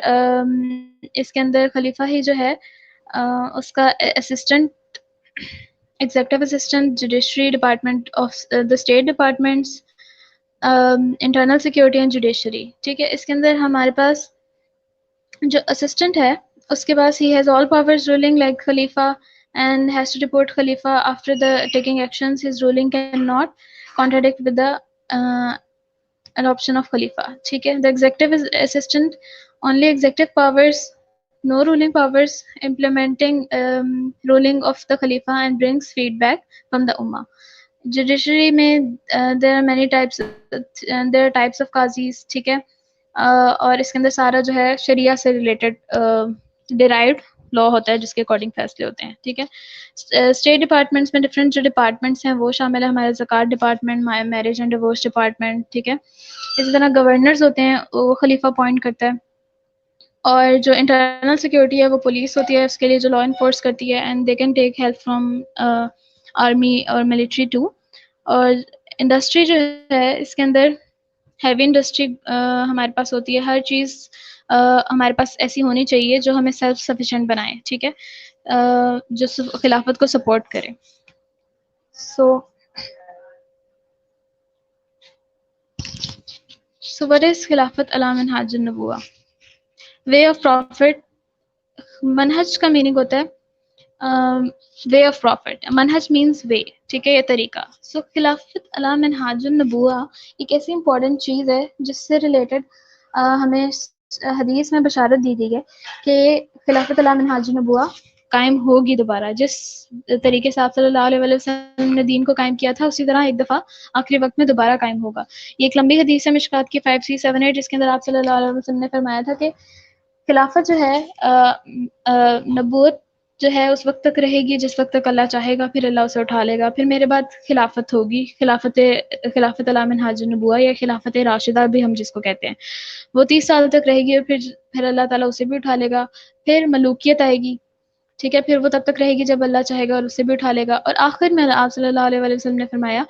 اس کے اندر خلیفہ ہی جو ہے اس کا assistant, executive assistant, judiciary department of the state departments internal security and judiciary. ٹھیک ہے, اس کے اندر ہمارے پاس جو اسسٹنٹ ہے اس کے پاس ہی has all powers ruling like خلیفہ and has to report Khalifa after the taking actions. His ruling cannot contradict with the uh, adoption of Khalifa. ٹھیک ہے, the executive is assistant only executive powers, no ruling powers, implementing ruling of the Khalifa and brings feedback from the Ummah. Judiciary میں there are many types, there are types of qazis. ٹھیک ہے, اور اس کے اندر سارا جو ہے شریعہ سے related derived لا ہوتا ہے جس کے اکارڈنگ فیصلے ہوتے ہیں. ٹھیک ہے, اسٹیٹ ڈپارٹمنٹس میں ڈفرینٹ جو ڈپارٹمنٹس ہیں وہ شامل ہے. ہمارے زکوٰۃ department, marriage and divorce department. ٹھیک ہے, اسی طرح گورنرز ہوتے ہیں, وہ خلیفہ اپوائنٹ کرتا ہے. اور جو انٹرنل سیکورٹی ہے وہ پولیس ہوتی ہے, اس کے لیے جو لا انفورس کرتی ہے, and they can take help from army اور ملٹری ٹو. اور انڈسٹری جو ہے اس کے اندر ہیوی انڈسٹری ہمارے پاس ہوتی ہے. ہر چیز ہمارے پاس ایسی ہونی چاہیے جو ہمیں سیلف سفیشینٹ بنائے. ٹھیک ہے, جو خلافت کو سپورٹ کرے. So what is خلافت علی منہاج النبوہ؟ وے آف پروفٹ. منہج کا میننگ ہوتا ہے وے آف پروفٹ. منہج مینس وے. ٹھیک ہے, یہ طریقہ. سو خلافت علی منہاج النبوہ ایک ایسی امپورٹنٹ چیز ہے جس سے ریلیٹڈ ہمیں حدیث میں بشارت دی گئی ہے کہ خلافت علی منہاج النبوہ قائم ہوگی دوبارہ. جس طریقے سے آپ صلی اللہ علیہ وسلم نے دین کو قائم کیا تھا اسی طرح ایک دفعہ آخری وقت میں دوبارہ قائم ہوگا. یہ ایک لمبی حدیث ہے مشکات کی 5378 جس کے اندر آپ صلی اللہ علیہ وسلم نے فرمایا تھا کہ خلافت جو ہے نبوت جو ہے اس وقت تک رہے گی جس وقت تک اللہ چاہے گا, پھر اللہ اسے اٹھا لے گا. پھر میرے بعد خلافت ہوگی, خلافت علی منہاج النبوہ یا خلافت راشدہ بھی ہم جس کو کہتے ہیں. وہ 30 سال تک رہے گی اور پھر اللہ تعالیٰ اسے بھی اٹھا لے گا. پھر ملوکیت آئے گی. ٹھیک ہے, پھر وہ تب تک رہے گی جب اللہ چاہے گا اور اسے بھی اٹھا لے گا. اور آخر میں آپ صلی اللہ علیہ وسلم نے فرمایا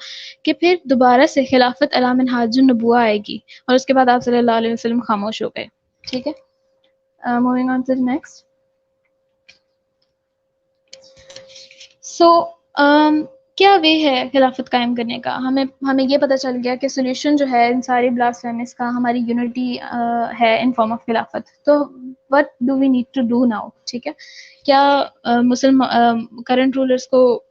کہ پھر دوبارہ سے خلافت علی منہاج النبوہ آئے گی. اور اس کے بعد آپ صلی اللہ علیہ وسلم خاموش ہو گئے. ٹھیک ہے, موونگ آن ٹو نیکسٹ. سو کیا وے ہے خلافت قائم کرنے کا؟ ہمیں یہ پتہ چل گیا کہ سولوشن جو ہے ان ساری بلاسفیمس کا ہماری یونٹی ہے ان فارم آف خلافت. تو what do we need to do now? ٹھیک ہے, کیا کرنٹ رولرس کو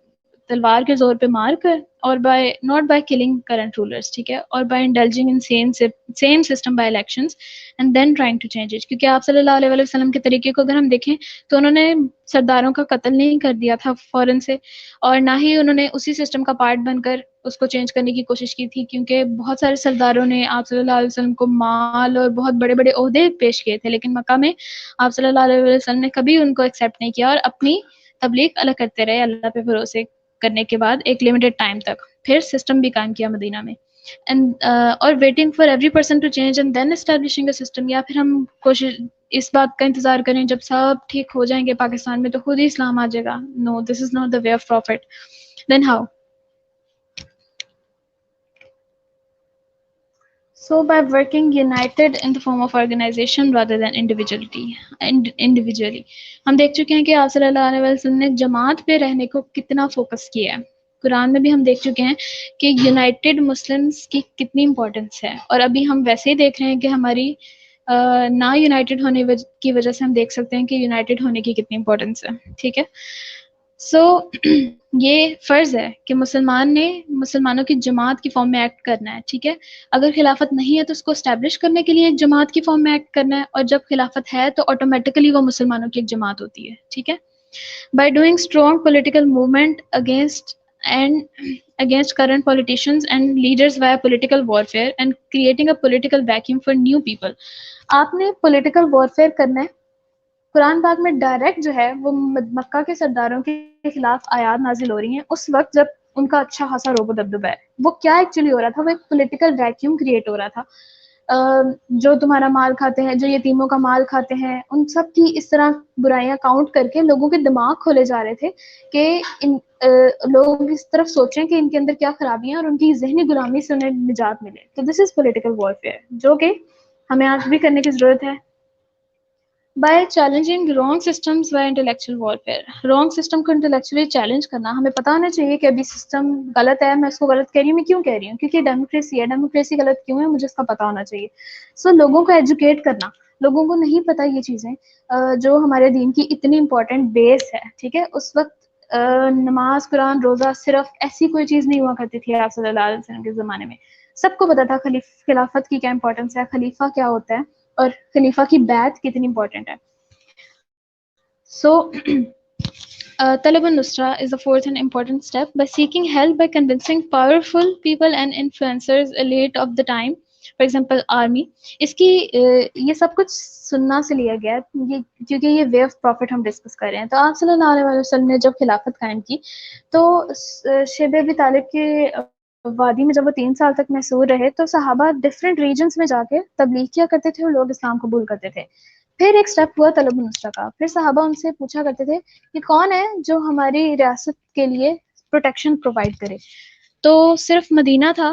تلوار کے زور پہ مار کر اور not by killing current rulers, ٹھیک ہے, اور by indulging in same system by elections and then trying to change it. کیونکہ آپ صلی اللہ علیہ وسلم کے طریقے کو اگر ہم دیکھیں تو انہوں نے سرداروں کا قتل نہیں کر دیا تھا فوراً سے, اور نہ ہی انہوں نے اسی سسٹم کا پارٹ بن کر اس کو چینج کرنے کی کوشش کی تھی, کیونکہ بہت سارے سرداروں نے آپ صلی اللہ علیہ وسلم کو مال اور بہت بڑے بڑے عہدے پیش کیے تھے, لیکن مکہ میں آپ صلی اللہ علیہ وسلم نے کبھی ان کو ایکسیپٹ نہیں کیا اور اپنی تبلیغ الگ کرتے رہے اللہ پہ بھروسے کرنے کے بعد ایک لمیٹڈ ٹائم تک. پھر سسٹم بھی قائم کیا مدینہ میں, اور waiting for every person to change and then establishing a system. یا پھر ہم کوشش اس بات کا انتظار کریں جب سب ٹھیک ہو جائیں گے پاکستان میں تو خود ہی اسلام آ جائے گا. No, this is not the way of prophet. Then how? So by working united in the form of organization rather than individually. ہم دیکھ چکے ہیں کہ آپ صلی اللہ علیہ وسلم نے جماعت پہ رہنے کو کتنا فوکس کیا ہے. قرآن میں بھی ہم دیکھ چکے ہیں کہ یونائٹڈ مسلمس کی کتنی امپورٹنس ہے, اور ابھی ہم ویسے ہی دیکھ رہے ہیں کہ ہماری نہ یونائٹڈ ہونے کی وجہ سے ہم دیکھ سکتے ہیں کہ یونائٹڈ ہونے کی کتنی امپورٹنس ہے. ٹھیک ہے, سو یہ فرض ہے کہ مسلمان نے مسلمانوں کی جماعت کی فارم میں ایکٹ کرنا ہے. ٹھیک ہے, اگر خلافت نہیں ہے تو اس کو اسٹیبلش کرنے کے لیے ایک جماعت کی فارم میں ایکٹ کرنا ہے, اور جب خلافت ہے تو آٹومیٹیکلی وہ مسلمانوں کی ایک جماعت ہوتی ہے. ٹھیک ہے, by doing strong political movement against current politicians and leaders via political warfare and creating a political vacuum for new people. آپ نے پولیٹیکل وارفیئر کرنا ہے. قرآن پاک میں ڈائریکٹ جو ہے وہ مکہ کے سرداروں کے خلاف آیات نازل ہو رہی ہیں اس وقت جب ان کا اچھا خاصا روب و دبدبہ ہے. وہ کیا ایکچولی ہو رہا تھا؟ وہ ایک پولیٹیکل ویکیوم کریٹ ہو رہا تھا. جو تمہارا مال کھاتے ہیں, جو یتیموں کا مال کھاتے ہیں, ان سب کی اس طرح برائیاں کاؤنٹ کر کے لوگوں کے دماغ کھولے جا رہے تھے کہ لوگ اس طرف سوچیں کہ ان کے اندر کیا خرابیاں اور ان کی ذہنی غلامی سے انہیں نجات ملے. تو دس از پولیٹیکل وارفیئر جو کہ ہمیں آج بھی کرنے کی ضرورت ہے. By challenging wrong systems by intellectual warfare. Wrong system کو انٹلیکچولی چیلنج کرنا. ہمیں پتہ ہونا چاہیے کہ ابھی سسٹم غلط ہے, میں اس کو غلط کہہ رہی ہوں, میں کیوں کہہ رہی ہوں, کیونکہ ڈیموکریسی ہے, ڈیموکریسی غلط کیوں ہے مجھے اس کا پتہ ہونا چاہیے. سو لوگوں کو ایجوکیٹ کرنا. لوگوں کو نہیں پتہ یہ چیزیں جو ہمارے دین کی اتنی امپورٹنٹ بیس ہے, ٹھیک ہے. اس وقت نماز, قرآن, روزہ صرف ایسی کوئی چیز نہیں ہوا کرتی تھی آپ صلی اللہ علیہ وسلم کے زمانے میں. سب کو پتا تھا خلافت کی کیا امپورٹنس ہے, خلیفہ کیا ہوتا ہے, اور خلیفہ کی بیعت کتنی امپورٹنٹ ہے. سو طلب النصرہ is the fourth and important step. By seeking help by convincing powerful people and influencers elite of the time, for example army. اس کی یہ سب کچھ سننا سے لیا گیا ہے, کیونکہ یہ وے آف پروفٹ ہم ڈسکس کر رہے ہیں. تو آپ صلی اللہ علیہ وسلم نے جب خلافت قائم کی تو شیب ابی طالب کے وادی میں جب وہ 3 سال تک محصور رہے تو صحابہ ڈفرینٹ ریجنس میں جا کے تبلیغ کیا کرتے تھے اور لوگ اسلام قبول کرتے تھے. پھر ایک سٹیپ ہوا طلب النصرہ کا. پھر صحابہ ان سے پوچھا کرتے تھے کہ کون ہے جو ہماری ریاست کے لیے پروٹیکشن پرووائڈ کرے. تو صرف مدینہ تھا,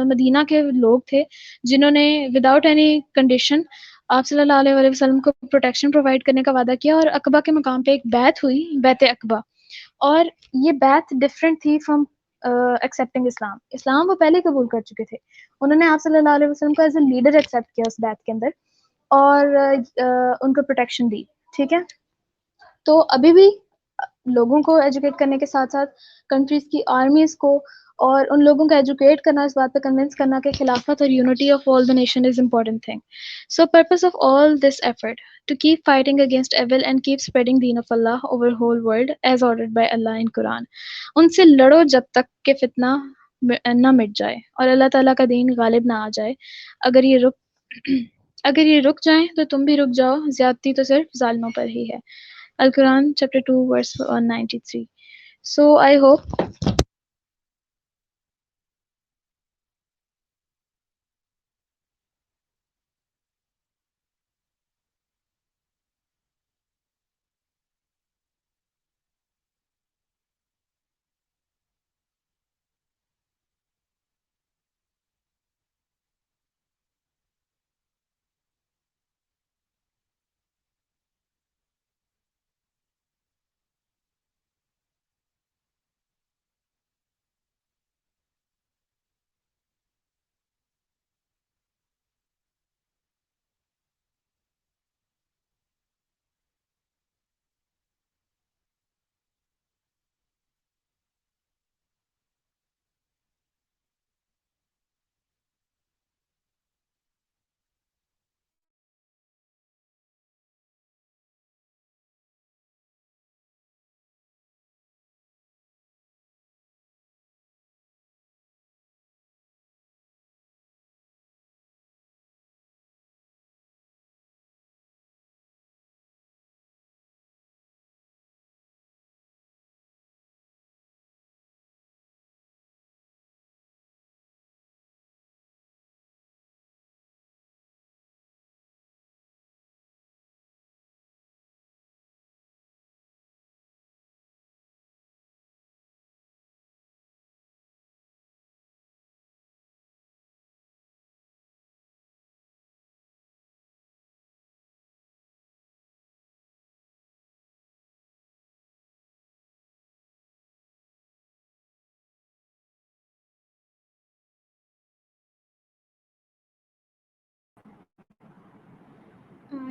مدینہ کے لوگ تھے جنہوں نے وداؤٹ اینی کنڈیشن آپ صلی اللہ علیہ وسلم کو پروٹیکشن پرووائڈ کرنے کا وعدہ کیا. اور عقبہ کے مقام پہ ایک بیعت ہوئی, بیعت عقبہ. اور یہ بیعت ڈفرینٹ تھی فرام ایکسیپٹنگ اسلام. اسلام وہ پہلے قبول کر چکے تھے, انہوں نے آپ صلی اللہ علیہ وسلم کو ایز اے لیڈر ایکسیپٹ کیا اس بیعت کے اندر, اور ان کو پروٹیکشن دی, ٹھیک ہے. تو ابھی بھی لوگوں کو ایجوکیٹ کرنے کے ساتھ ساتھ کنٹریز کی آرمیز کو اور ان لوگوں کو ایجوکیٹ کرنا, اس بات پہ کنونس کرنا کہ خلافت اور unity of all the nation is important thing. So purpose of all this effort to keep fighting against evil and keep spreading deen of Allah over whole world as ordered by Allah in Quran. ان سے لڑو جب تک کہ فتنہ نہ مٹ جائے اور اللہ تعالیٰ کا دین غالب نہ آ جائے. اگر یہ رک جائیں تو تم بھی رک جاؤ, زیادتی تو صرف ظالموں پر ہی ہے. القرآن chapter 2 verse 193. So I hope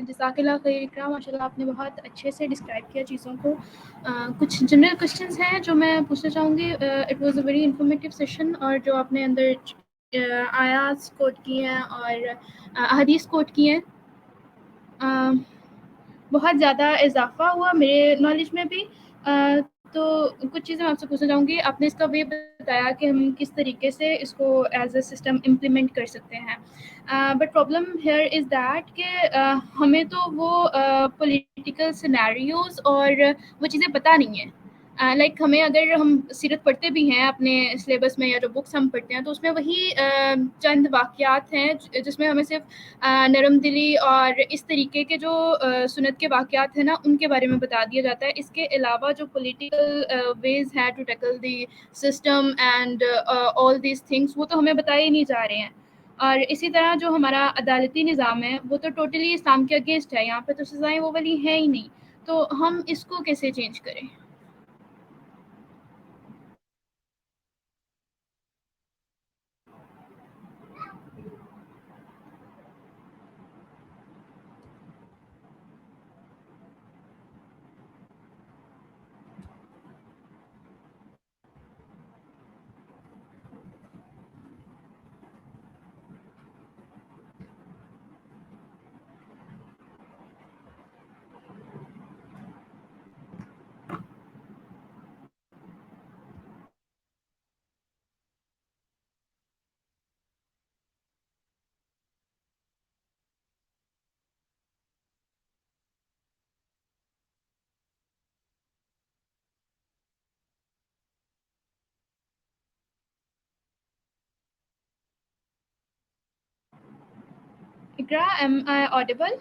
جزاک اللہ خیر اقرا, ماشاء اللہ آپ نے بہت اچھے سے ڈسکرائب کیا چیزوں کو. کچھ جنرل کوشچنس ہیں جو میں پوچھنا چاہوں گی. It was a very informative session, اور جو آپ نے اندر آیات کوٹ کی ہیں اور احادیث کوٹ کی ہیں, بہت زیادہ اضافہ ہوا میرے نالج میں بھی. تو کچھ چیزیں میں آپ سے پوچھنا چاہوں گی. آپ نے اس کا وے بتایا کہ ہم کس طریقے سے اس کو ایز اے سسٹم امپلیمنٹ کر سکتے ہیں. But problem here is that کہ ہمیں تو وہ پولیٹیکل سینیریوز اور وہ چیزیں پتہ نہیں ہیں. لائک ہمیں اگر ہم سیرت پڑھتے بھی ہیں اپنے سلیبس میں یا جو بکس ہم پڑھتے ہیں تو اس میں وہی چند واقعات ہیں جس میں ہمیں صرف نرم دلی اور اس طریقے کے جو سنت کے واقعات ہیں نا ان کے بارے میں بتا دیا جاتا ہے. اس کے علاوہ جو پولیٹیکل ویز ہیں to tackle the system and all these things وہ تو ہمیں بتائے ہی نہیں جا رہے ہیں. اور اسی طرح جو ہمارا عدالتی نظام ہے وہ تو ٹوٹلی اسلام کے اگینسٹ ہے، یہاں پہ تو سزائیں وہ والی ہیں ہی نہیں، تو ہم اس کو کیسے چینج کریں؟ اقرا، am I audible?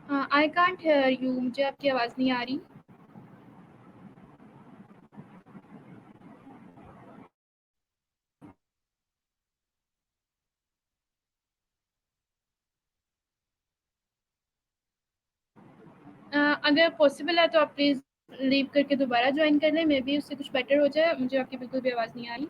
I can't hear you، مجھے آپ کی آواز نہیں آ رہی۔ اگر پاسبل ہے تو آپ پلیز لیو کر کے دوبارہ جوائن کر لیں، مے بی اس سے کچھ بیٹر ہو جائے، مجھے آپ کی بالکل بھی آواز نہیں آ رہی۔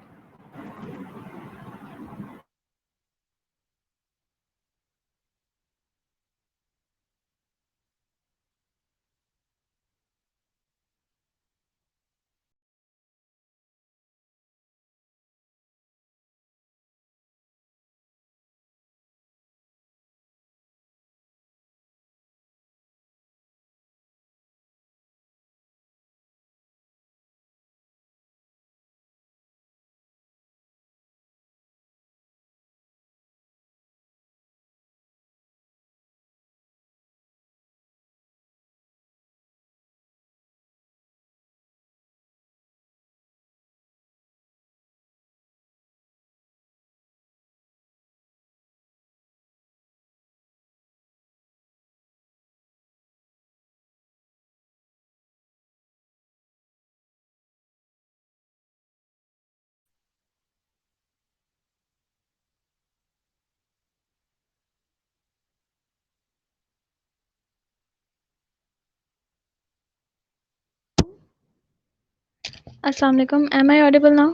السلام علیکم. Am I audible now?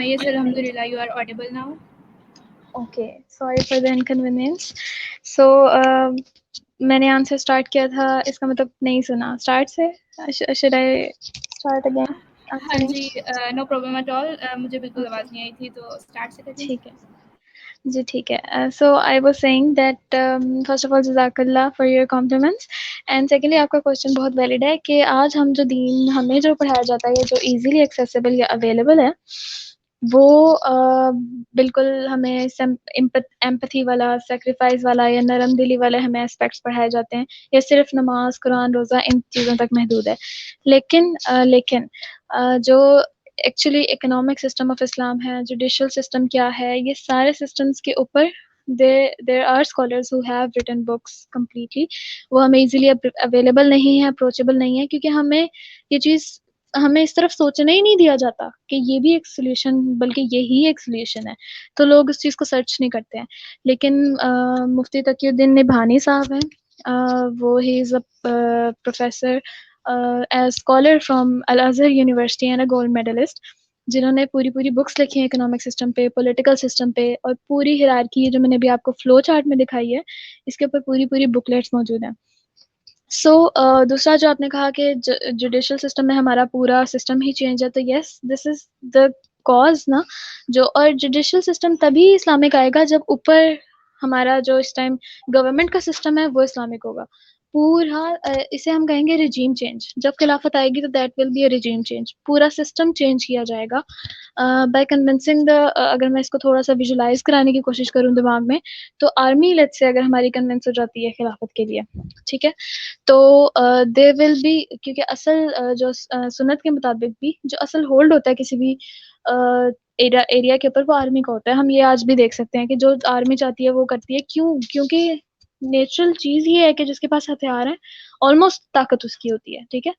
Yes, alhamdulillah, you are audible now. Okay, sorry for the inconvenience. So میں نے آنسر اسٹارٹ کیا تھا، اس کا مطلب نہیں سنا اسٹارٹ سے. should I start again ہاں answering? جی، نو پرابلم ایٹ آل، مجھے بالکل آواز نہیں آئی تھی تو اسٹارٹ سے کریے۔ ٹھیک ہے جی، ٹھیک ہے. So I was saying that first of all جزاک اللہ for your compliments, and secondly آپ کا کوشچن بہت ویلڈ ہے کہ آج ہم جو دین ہمیں جو پڑھایا جاتا ہے جو ایزیلی ایکسیسیبل یا اویلیبل ہے وہ بالکل ہمیں ایمپتھی والا، سیکریفائز والا یا نرم دلی والے ہمیں اسپیکٹس پڑھائے جاتے ہیں، یا صرف نماز، قرآن، روزہ ان چیزوں تک محدود ہے. لیکن جو ایکچولی اکنامک سسٹم آف اسلام ہے، جوڈیشل سسٹم کیا ہے، یہ سارے سسٹمس کے اوپر there are scholars who have written books completely. وہ ہمیں ایزیلی اویلیبل نہیں ہے، اپروچیبل نہیں ہے، کیونکہ ہمیں یہ چیز ہمیں اس طرف سوچنے ہی نہیں دیا جاتا کہ یہ بھی ایک سولوشن، بلکہ یہی ایک سولوشن ہے، تو لوگ اس چیز کو سرچ نہیں کرتے ہیں. لیکن مفتی تقی الدین نبھانی صاحب ہیں، وہ ہی is a professor as scholar from al azhar university and a gold medallist, جنہوں نے پوری بکس لکھی ہیں اکنامک سسٹم پہ، پولیٹیکل سسٹم پہ، اور پوری ہیرارکی جو میں نے ابھی آپ کو فلو چارٹ میں دکھائی ہے اس کے اوپر پوری بکلیٹس موجود ہیں. سو دوسرا جو آپ نے کہا کہ جوڈیشل سسٹم میں ہمارا پورا سسٹم ہی چینج ہے، تو یس دس از دا کاز نا. جو اور جوڈیشل سسٹم تبھی اسلامک آئے گا جب اوپر ہمارا جو اس ٹائم گورنمنٹ کا سسٹم ہے وہ اسلامک ہوگا. پورا اسے ہم کہیں گے ریجیم چینج. جب خلافت آئے گی تو that will be a regime change. پورا سسٹم چینج کیا جائے گا بائی کنونسنگ دا. اگر میں اس کو تھوڑا سا ویژولائز کرانے کی کوشش کروں دماغ میں, تو آرمی لیٹ سے اگر ہماری کنونس ہو جاتی ہے خلافت کے لیے, ٹھیک ہے, تو دے ول بی, کیونکہ اصل جو سنت کے مطابق بھی جو اصل ہولڈ ہوتا ہے کسی بھی ایریا کے اوپر, وہ آرمی کا ہوتا ہے. ہم یہ آج بھی دیکھ سکتے ہیں کہ جو آرمی چاہتی ہے وہ کرتی ہے. کیوں؟ کیونکہ نیچرل چیز یہ ہے کہ جس کے پاس ہتھیار ہے آلموسٹ طاقت اس کی ہوتی ہے, ٹھیک ہے.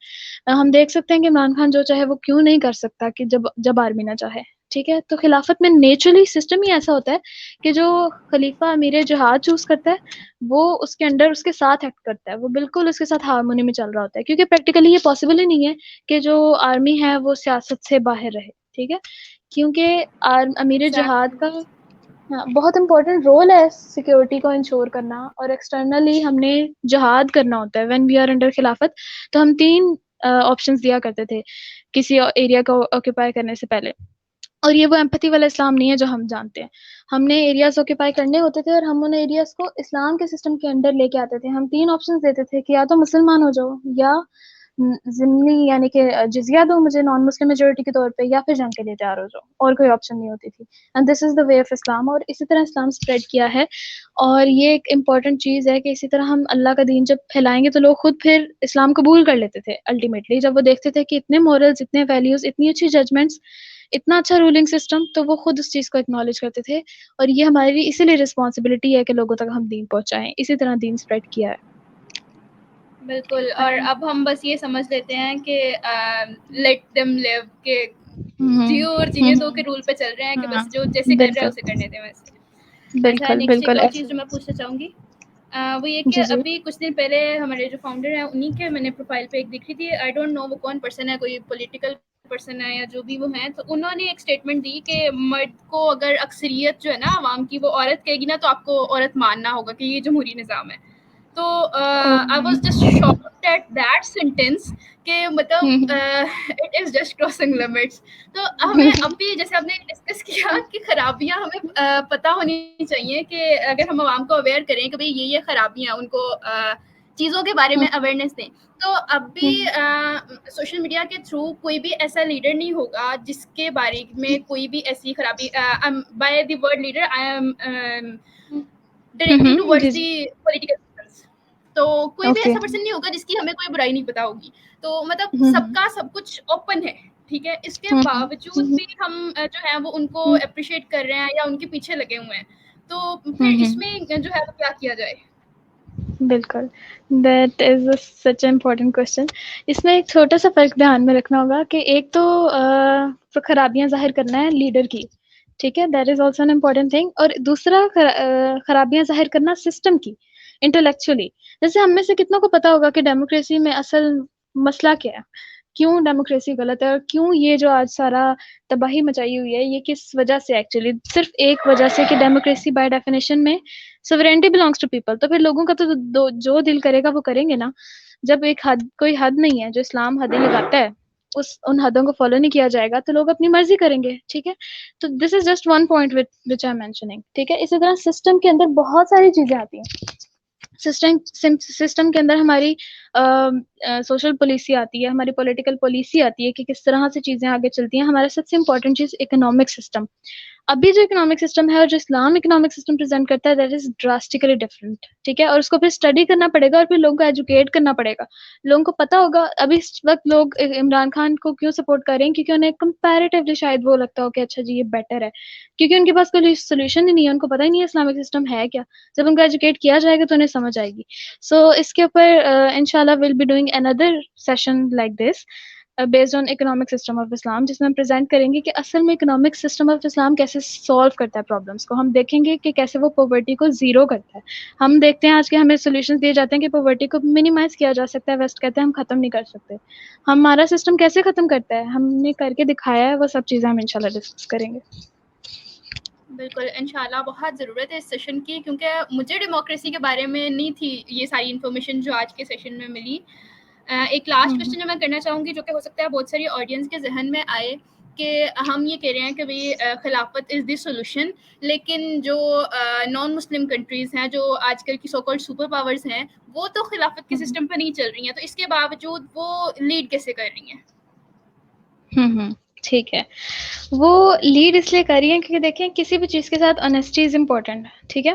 ہم دیکھ سکتے ہیں کہ عمران خان جو چاہے وہ کیوں نہیں کر سکتا کہ جب آرمی نہ چاہے, ٹھیک ہے. تو خلافت میں نیچرلی سسٹم ہی ایسا ہوتا ہے کہ جو خلیفہ امیر جہاد چوز کرتا ہے وہ اس کے انڈر اس کے ساتھ ایکٹ کرتا ہے, وہ بالکل اس کے ساتھ ہارمونی میں چل رہا ہوتا ہے, کیونکہ پریکٹیکلی یہ پاسبل ہی نہیں ہے کہ جو آرمی ہے وہ سیاست سے باہر رہے, ٹھیک ہے. کیونکہ امیر جہاد کا ایگزیکٹلی. بہت امپورٹنٹ رول ہے سیکیورٹی کو انشور کرنا, اور ایکسٹرنلی ہم نے جہاد کرنا ہوتا ہے وین وی آر انڈر خلافت. تو ہم 3 آپشنز دیا کرتے تھے کسی ایریا کو آکوپائی کرنے سے پہلے, اور یہ وہ ایمپتھی والا اسلام نہیں ہے جو ہم جانتے ہیں. ہم نے ایریاز آکوپائی کرنے ہوتے تھے اور ہم ان ایریاز کو اسلام کے سسٹم کے انڈر لے کے آتے تھے. ہم 3 آپشنز دیتے تھے کہ یا تو مسلمان ہو جاؤ, یا ضمنی یعنی کہ جزیہ دو مجھے نان مسلم میجورٹی کے طور پہ, یا پھر جنگ کے لیے تیار ہو جاؤ. اور کوئی آپشن نہیں ہوتی تھی. And this is the way of Islam. اور اسی طرح اسلام اسپریڈ کیا ہے, اور یہ ایک امپورٹنٹ چیز ہے کہ اسی طرح ہم اللہ کا دین جب پھیلائیں گے تو لوگ خود پھر اسلام قبول کر لیتے تھے الٹیمیٹلی, جب وہ دیکھتے تھے کہ اتنے مورلز, اتنے ویلیوز, اتنی اچھی ججمنٹس, اتنا اچھا رولنگ سسٹم, تو وہ خود اس چیز کو اکنالج کرتے تھے. اور یہ ہماری اسی لیے رسپانسبلٹی ہے کہ لوگوں تک ہم دین پہنچائیں. اسی طرح دین اسپریڈ کیا ہے. بالکل. اور اب ہم بس یہ سمجھ لیتے ہیں کہ لیٹ دیم لیو, کہ جیو اور جینے دو کے رول پہ چل رہے ہیں, کہ ہاں بس جو جیسے کر رہا ہے بالکل اسے کرنے دیں ویسے. اچھا, بالکل نیکسٹ ایک بالکل اور ایسے. چیز جو میں پوچھنا چاہوں گی وہ یہ کہ جی جی ابھی کچھ دن پہلے ہمارے جو فاؤنڈر ہیں انہیں کے میں نے پروفائل پہ ایک دیکھی تھی, آئی ڈونٹ نو وہ کون پرسن ہے, کوئی پولیٹیکل پرسن ہے یا جو بھی وہ ہیں, تو انہوں نے ایک اسٹیٹمنٹ دی کہ مرد کو اگر اکثریت جو ہے نا عوام کی وہ عورت کہے گی نا, تو آپ کو عورت ماننا ہوگا کہ یہ جمہوری نظام ہے. تو I was just shocked at that sentence کہ مطلب it is just crossing limits. تو ہمیں اب بھی جیسے آپ نے ڈسکس کیا کہ خرابیاں ہمیں پتہ ہونی چاہیے, کہ اگر ہم عوام کو اویئر کریں کہ بھئی یہ خرابیاں, ان کو چیزوں کے بارے میں اویئرنیس دیں. تو اب بھی سوشل میڈیا کے تھرو کوئی بھی ایسا لیڈر نہیں ہوگا جس کے بارے میں کوئی بھی ایسی خرابی, by the word leader I am directing towards جی جی. The political peoples. تو کوئی بھی اوکے. ایسا پرسن نہیں ہوگا جس کی ہمیں کوئی برائی نہیں پتا ہوگی. تو مطلب سب کا سب کچھ اوپن ہے, ٹھیک ہے. اس کے باوجود بھی ہم جو ہے وہ ان کو اپریشیٹ کر رہے ہیں یا ان کے پیچھے لگے ہوئے ہیں. تو پھر اس میں جو ہے وہ کیا کیا جائے؟ بالکل, that is such a important question. اس میں ایک چھوٹا سا فرق دھیان میں رکھنا ہوگا کہ ایک تو خرابیاں ظاہر کرنا ہے لیڈر کی, ٹھیک ہے, that is also an important thing. اور دوسرا خرابیاں ظاہر کرنا سسٹم کی انٹلیکچولی. جیسے ہم میں سے کتنوں کو پتا ہوگا کہ ڈیموکریسی میں اصل مسئلہ کیا ہے, کیوں ڈیموکریسی غلط ہے, اور کیوں یہ جو آج سارا تباہی مچائی ہوئی ہے یہ کس وجہ سے, ایکچولی صرف ایک وجہ سے کہ ڈیموکریسی بائی ڈیفینیشن میں سوورینٹی بلانگس ٹو پیپل. تو پھر لوگوں کا تو جو دل کرے گا وہ کریں گے نا. جب ایک حد, کوئی حد نہیں ہے, جو اسلام حدیں لگاتا ہے ان حدوں کو فالو نہیں کیا جائے گا تو لوگ اپنی مرضی کریں گے, ٹھیک ہے. تو this is just one point which I am mentioning, ٹھیک ہے. اسی طرح سسٹم کے اندر بہت ساری چیزیں آتی ہیں. سسٹم کے اندر ہماری سوشل پالیسی آتی ہے, ہماری پولیٹیکل پالیسی آتی ہے کہ کس طرح سے چیزیں آگے چلتی ہیں. ہمارا سب سے امپورٹنٹ چیز اکنامک سسٹم. ابھی جو اکنامک سسٹم ہے اور جو اسلام اکنامک سسٹم پریزنٹ کرتا ہے دیٹ از ڈراسٹیکلی ڈفرنٹ, ٹھیک ہے. اور اس کو پھر اسٹڈی کرنا پڑے گا اور پھر لوگوں کو ایجوکیٹ کرنا پڑے گا. لوگوں کو پتا ہوگا ابھی اس وقت لوگ عمران خان کو کیوں سپورٹ کر رہے ہیں, کیونکہ انہیں کمپیریٹیولی شاید وہ لگتا ہو کہ اچھا جی یہ بیٹر ہے, کیونکہ ان کے پاس کوئی سولوشن ہی نہیں ہے, ان کو پتہ ہی نہیں ہے اسلامک سسٹم ہے کیا. جب ان کو ایجوکیٹ کیا جائے گا تو انہیں سمجھ آئے گی. سو اس کے اوپر انشاءاللہ will be doing another session like this based on economic system of Islam, جس میں ہم پریزنٹ کریں گے کہ اصل میں اکنامک سسٹم آف اسلام کیسے سالو کرتا ہے پرابلمس کو. ہم دیکھیں گے کہ کیسے وہ پاورٹی کو زیرو کرتا ہے. ہم دیکھتے ہیں آج کے ہمیں سولوشنز دیے جاتے ہیں کہ پاورٹی کو منیمائز کیا جا سکتا ہے, ویسٹ کہتے ہیں ہم ختم نہیں کر سکتے. ہمارا سسٹم کیسے ختم کرتا ہے, ہم نے کر کے دکھایا ہے, وہ سب چیزیں ہم انشاءاللہ ڈسکس کریں گے. بالکل, انشاءاللہ بہت ضرورت ہے اس سیشن کی, کیونکہ مجھے ڈیموکریسی کے بارے میں نہیں تھی یہ ساری انفارمیشن جو آج کے سیشن میں ملی. ایک لاسٹ کوشچن جو میں کرنا چاہوں گی, جو کہ ہو سکتا ہے بہت ساری آڈینس کے ذہن میں آئے, کہ ہم یہ کہہ رہے ہیں کہ بھئی خلافت از دی سولوشن، لیکن جو نان مسلم کنٹریز ہیں جو آج کل کی سو کالڈ سپر پاورز ہیں وہ تو خلافت کے سسٹم پہ نہیں چل رہی ہیں، تو اس کے باوجود وہ لیڈ کیسے کر رہی ہیں؟ ٹھیک ہے، وہ لیڈ اس لیے کر رہی ہیں کیونکہ دیکھیں کسی بھی چیز کے ساتھ آنیسٹی از امپورٹنٹ، ٹھیک ہے.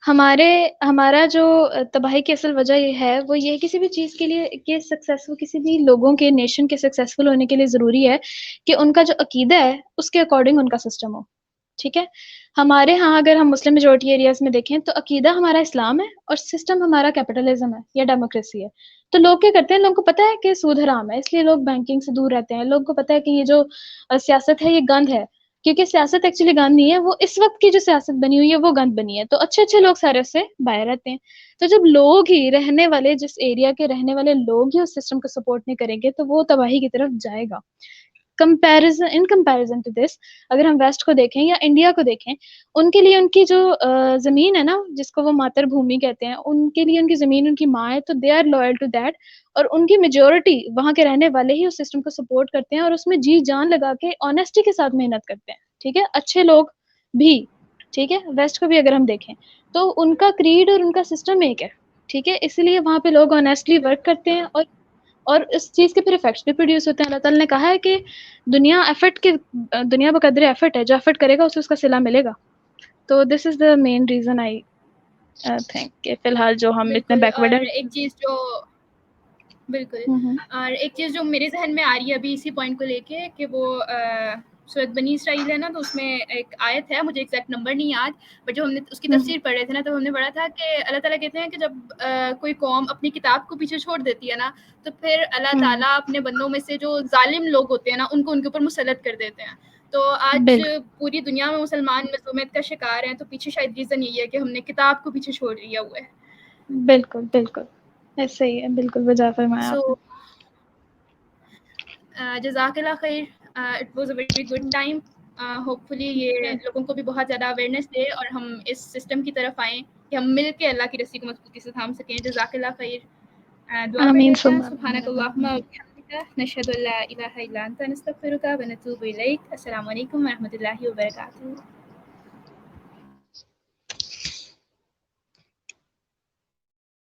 ہمارا جو تباہی کی اصل وجہ یہ ہے وہ یہ کسی بھی چیز کے لیے کہ سکسیسفل، کسی بھی لوگوں کے نیشن کے سکسیسفل ہونے کے لیے ضروری ہے کہ ان کا جو عقیدہ ہے اس کے اکارڈنگ ان کا سسٹم ہو، ٹھیک ہے. ہمارے ہاں اگر ہم مسلم میجورٹی ایریاز میں دیکھیں تو عقیدہ ہمارا اسلام ہے اور سسٹم ہمارا کیپٹلزم ہے یا ڈیموکریسی ہے. تو لوگ کیا کرتے ہیں، لوگوں کو پتہ ہے کہ سود حرام ہے، اس لیے لوگ بینکنگ سے دور رہتے ہیں. لوگوں کو پتہ ہے کہ یہ جو سیاست ہے یہ گند ہے، کیونکہ سیاست ایکچولی گند نہیں ہے، وہ اس وقت کی جو سیاست بنی ہوئی ہے وہ گند بنی ہے. تو اچھے اچھے لوگ سارے اس سے باہر رہتے ہیں. تو جب لوگ ہی رہنے والے، جس ایریا کے رہنے والے لوگ ہی اس سسٹم کو سپورٹ نہیں کریں گے تو وہ تباہی کی طرف جائے گا. ان کمپیریزن ٹو دس، اگر ہم ویسٹ کو دیکھیں یا انڈیا کو دیکھیں، ان کے لیے ان کی جو زمین ہے نا جس کو وہ ماتر بھومی کہتے ہیں، ان کے لیے ان کی زمین ان کی ماں ہے، تو they are loyal to that. اور ان کی میجورٹی وہاں کے رہنے والے ہی اس سسٹم کو سپورٹ کرتے ہیں اور اس میں جی جان لگا کے آنیسٹی کے ساتھ محنت کرتے ہیں، ٹھیک ہے. اچھے لوگ بھی، ٹھیک ہے. ویسٹ کو بھی اگر ہم دیکھیں تو ان کا کریڈ اور ان کا سسٹم ایک ہے، ٹھیک ہے. اس لیے وہاں پہ لوگ آنیسٹلی ورک کرتے ہیں اور اس چیز کے پھر ایفیکٹس بھی پروڈیوس ہوتے ہیں. اللہ تعالیٰ نے کہا ہے کہ دنیا بقدر ایفرٹ ہے، جو ایفرٹ کرے گا اسے اس کا صلہ ملے گا. تو this is the main reason I think کہ فی الحال جو ہم اتنے بالکل. بیکورڈ اور ہیں. ایک چیز جو بالکل، اور ایک چیز جو میرے ذہن میں آ رہی ہے ابھی اسی پوائنٹ کو لے کے کہ وہ سورۃ بنی اسرائیل ہے نا، تو اس میں ایک آیت ہے، مجھے ایگزیکٹ نمبر نہیں یاد، بٹ جو ہم نے اس کی تفسیر پڑھ رہے تھے نا تو ہم نے پڑھا تھا کہ اللہ تعالیٰ کہتے ہیں کہ جب کوئی قوم اپنی کتاب کو پیچھے چھوڑ دیتی ہے نا تو پھر اللہ تعالیٰ اپنے بندوں میں سے جو ظالم لوگ ہوتے ہیں نا ان کے اوپر مسلط کر دیتے ہیں. تو آج بالکل پوری دنیا میں مسلمان مظلومیت کا شکار ہیں، تو پیچھے شاید ریزن یہی ہے کہ ہم نے کتاب کو پیچھے چھوڑ دیا ہوا ہے. بالکل بالکل ایسے ہی ہے، بالکل وجہ فرمایا آپ نے. جزاک اللہ خیر. It was a very good time. Hopefully یہ لوگوں کو بھی بہت زیادہ اویئرنیس دے اور ہم اس سسٹم کی طرف آئیں کہ ہم مل کے اللہ کی رسی کو مضبوطی سے تھام سکیں. جزاک اللہ خیر. دعا پڑھ آمین لیتے ہیں. ثم سبحانک اللہم وبحمدک، نشہد ان لا الہ الا انت، نستغفرک ونتوب الیک. السلام علیکم ورحمۃ اللہ وبرکاتہ.